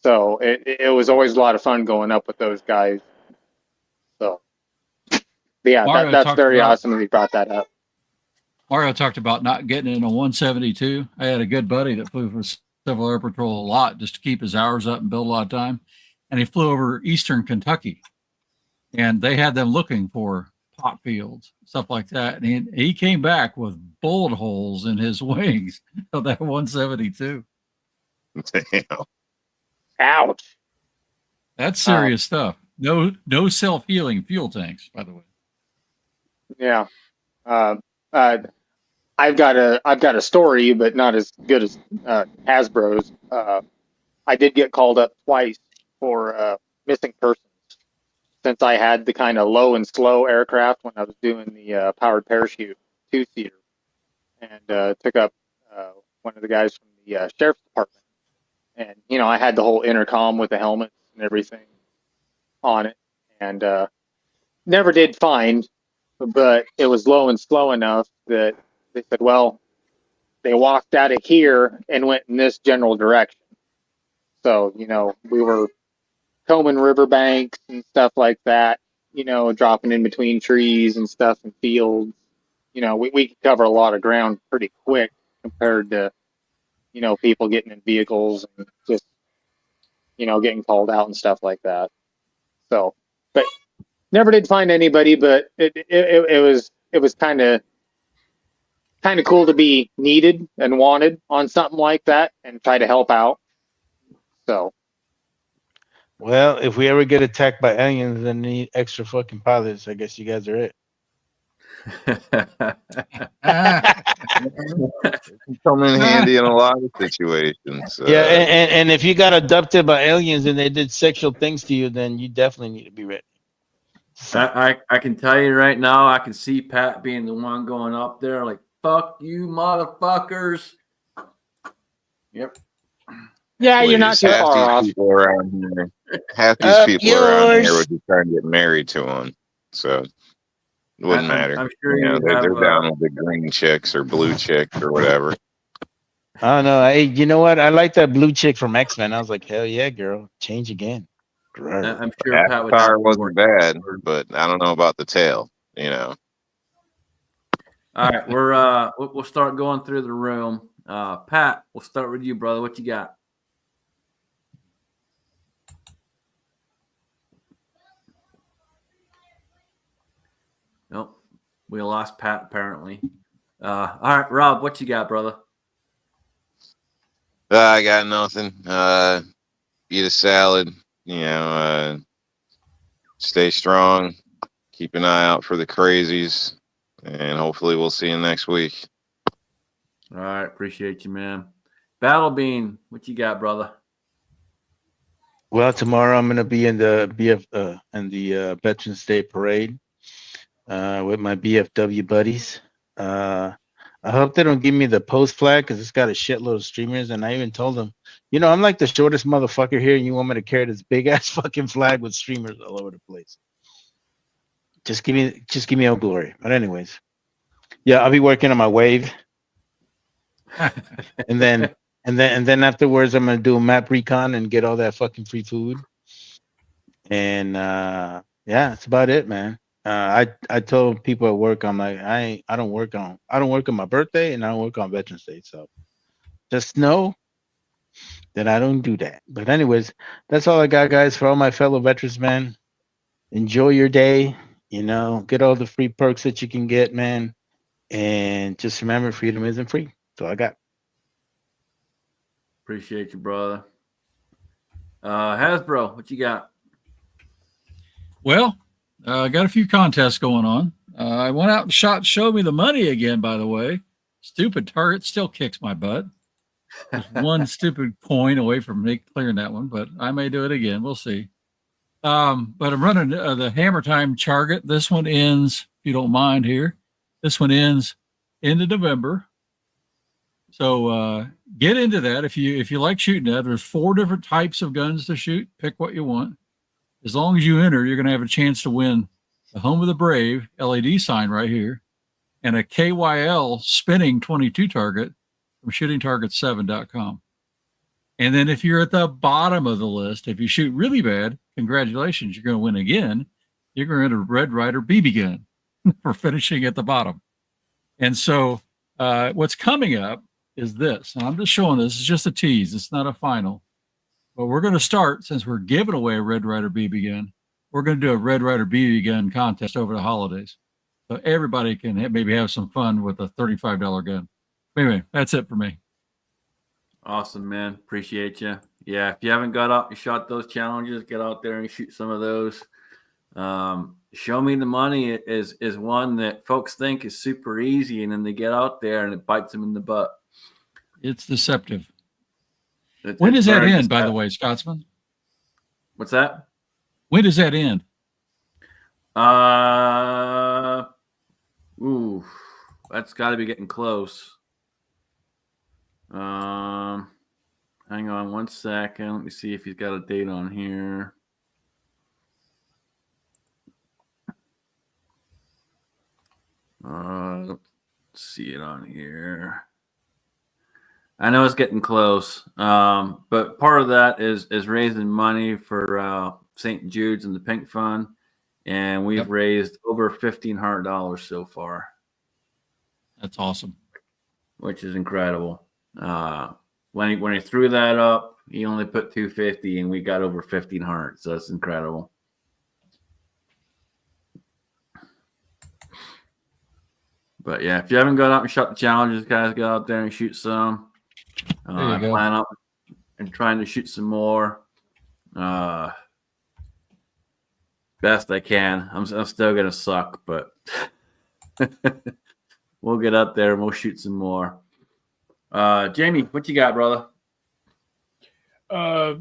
So it was always a lot of fun going up with those guys. So but yeah, Mario that's talked very about awesome that you brought that up. Mario talked about not getting in a 172. I had a good buddy that flew for Civil Air Patrol a lot just to keep his hours up and build a lot of time. And he flew over Eastern Kentucky, and they had them looking for pot fields, stuff like that. And he came back with bullet holes in his wings of that 172. Damn. Ouch. That's serious stuff. No self-healing fuel tanks, by the way. Yeah. Uh, I've got a story, but not as good as Hasbro's. I did get called up twice for missing persons since I had the kind of low and slow aircraft when I was doing the powered parachute two-seater, and took up one of the guys from the sheriff's department. And I had the whole intercom with the helmets and everything on it, and never did find, but it was low and slow enough that they said, well, they walked out of here and went in this general direction. So, we were combing riverbanks and stuff like that, dropping in between trees and stuff and fields. We could cover a lot of ground pretty quick compared to, people getting in vehicles and just, getting called out and stuff like that. So, but never did find anybody, but it was kind of cool to be needed and wanted on something like that and try to help out. So, Well, if we ever get attacked by aliens and need extra fucking pilots, I guess you guys are it. Come in handy in a lot of situations. Yeah, and if you got abducted by aliens and they did sexual things to you, then you definitely need to be ready. I can tell you right now, I can see Pat being the one going up there like, fuck you, motherfuckers. Yep. yeah, you're not too half far these off. people around here, half these people around here would be trying to get married to one, so it wouldn't matter. I'm sure they're down with the green chicks or blue chicks or whatever. I don't know. Hey, you know what? I like that blue chick from X-Men. I was like, hell yeah, girl, change again. I'm sure Pat would Avatar wasn't bad, but I don't know about the tail. All right, we'll start going through the room. Pat, we'll start with you, brother. What you got? Nope, we lost Pat apparently. All right, Rob, what you got, brother? I got nothing. Eat a salad. Stay strong. Keep an eye out for the crazies, and hopefully we'll see you next week. All right, appreciate you, man. Battle Bean, what you got, brother? Well, tomorrow I'm gonna be in the Veterans Day Parade with my BFW buddies. I hope they don't give me the post flag because it's got a shitload of streamers. And I even told them, I'm like the shortest motherfucker here, and you want me to carry this big ass fucking flag with streamers all over the place. Just give me Old Glory. But anyways, yeah, I'll be working on my wave, and then afterwards I'm gonna do a map recon and get all that fucking free food. And yeah, that's about it, man. I told people at work, I'm like, I don't work on my birthday, and I don't work on Veterans Day, so just know that I don't do that. But anyways, that's all I got, guys. For all my fellow veterans, man, enjoy your day. Get all the free perks that you can get, man. And just remember, freedom isn't free. That's all I got. Appreciate you, brother. Hasbro, what you got? Well, I got a few contests going on. I went out and showed me the money again, by the way. Stupid target still kicks my butt. Just one stupid coin away from me clearing that one, but I may do it again. We'll see. But I'm running the Hammer Time target. This one ends, if you don't mind here, this one ends end of November. So get into that. If you like shooting that, there's 4 different types of guns to shoot. Pick what you want. As long as you enter, you're going to have a chance to win the Home of the Brave LED sign right here and a KYL spinning 22 target from shootingtarget7.com. And then if you're at the bottom of the list, if you shoot really bad, congratulations, you're going to win again. You're going to get a Red Ryder BB gun for finishing at the bottom. And so what's coming up is this. And I'm just showing this. It's just a tease. It's not a final. But we're going to start, since we're giving away a Red Ryder BB gun, we're going to do a Red Ryder BB gun contest over the holidays. So everybody can maybe have some fun with a $35 gun. Anyway, that's it for me. Awesome, man. Appreciate you. Yeah, if you haven't got out and shot those challenges, get out there and shoot some of those. Show me the money is one that folks think is super easy, and then they get out there and it bites them in the butt. It's deceptive. When does that end, by the way, Scotsman? What's that? When does that end? That's got to be getting close. Hang on one second. Let me see if he's got a date on here. Let's see it on here. I know it's getting close, but part of that is raising money for St. Jude's and the Pink Fund, and we've raised over $1,500 so far. That's awesome. Which is incredible. When he threw that up, he only put $250, and we got over 1,500. So that's incredible. But yeah, if you haven't got out and shot the challenges, guys, get out there and shoot some. I plan on and trying to shoot some more. Best I can. I'm still gonna suck, but we'll get up there and we'll shoot some more. Jamie, what you got, brother? A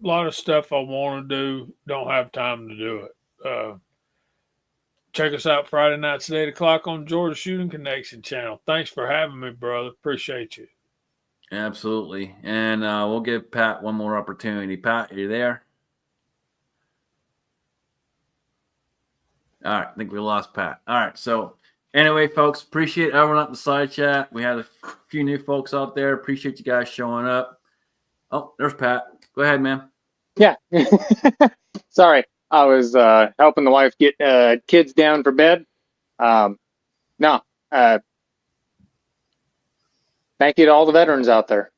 lot of stuff I want to do, don't have time to do it. Check us out Friday nights at 8 o'clock on Georgia Shooting Connection channel. Thanks for having me, brother. Appreciate you. Absolutely. And we'll give Pat one more opportunity. Pat, are you there? All right. I think we lost Pat. All right. So anyway, folks, appreciate everyone at the side chat. We had a few new folks out there. Appreciate you guys showing up. Oh, there's Pat. Go ahead, man. Yeah. Sorry. I was helping the wife get kids down for bed. Thank you to all the veterans out there.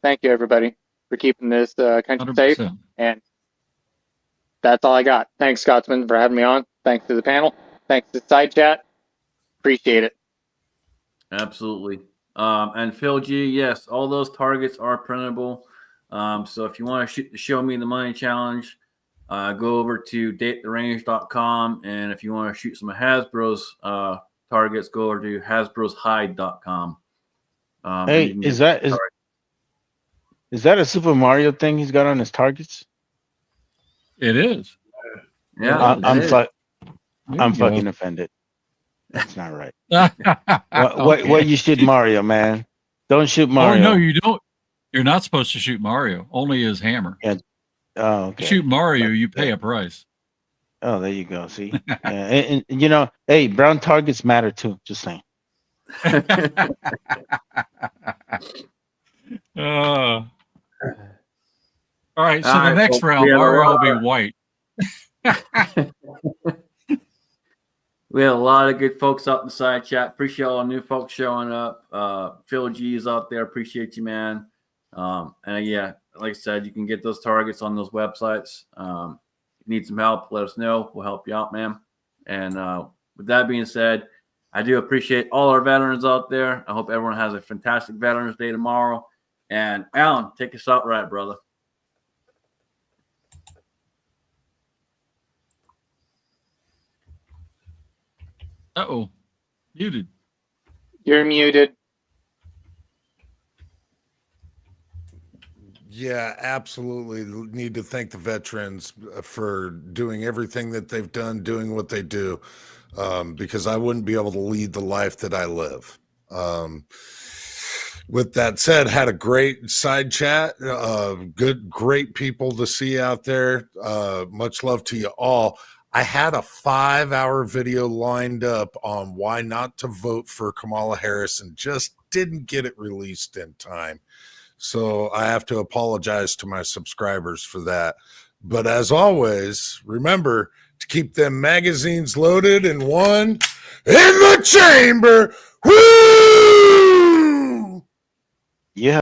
Thank you, everybody, for keeping this country 100%. safe. And that's all I got. Thanks, Scotsman, for having me on. Thanks to the panel. Thanks to Side Chat. Appreciate it. Absolutely. And Phil G, yes, all those targets are printable. So if you want to show me the money challenge, go over to datetherange.com. And if you want to shoot some of Hasbro's targets, go over to hasbroshide.com. Hey, is that Is that a Super Mario thing he's got on his targets? It is. Yeah, I, it I'm is. fu- There I'm you go. fucking offended. That's not right. Okay. What you shoot Mario, man? Don't shoot Oh Mario. no, you don't. You're not supposed to shoot Mario. Only his hammer. Yeah. Oh, okay. Shoot Mario, you pay a price. Oh, there you go. See, yeah, and you know, hey, brown targets matter too. Just saying. All right, so All the right, next folks, round, we have a Mario will lot be of- white. We had a lot of good folks up in the side chat. Appreciate all the new folks showing up. Phil G is out there. Appreciate you, man. And yeah, like I said, you can get those targets on those websites. If you need some help, let us know. We'll help you out, man. And with that being said, I do appreciate all our veterans out there. I hope everyone has a fantastic Veterans Day tomorrow. And Allen, take us out right, brother. Uh-oh. Muted. You're muted. Yeah, absolutely. Need to thank the veterans for doing everything that they've done, doing what they do, because I wouldn't be able to lead the life that I live. With that said, had a great side chat. Great people to see out there. Much love to you all. I had a 5-hour video lined up on why not to vote for Kamala Harris and just didn't get it released in time. So I have to apologize to my subscribers for that. But as always, remember to keep them magazines loaded and one in the chamber. Woo!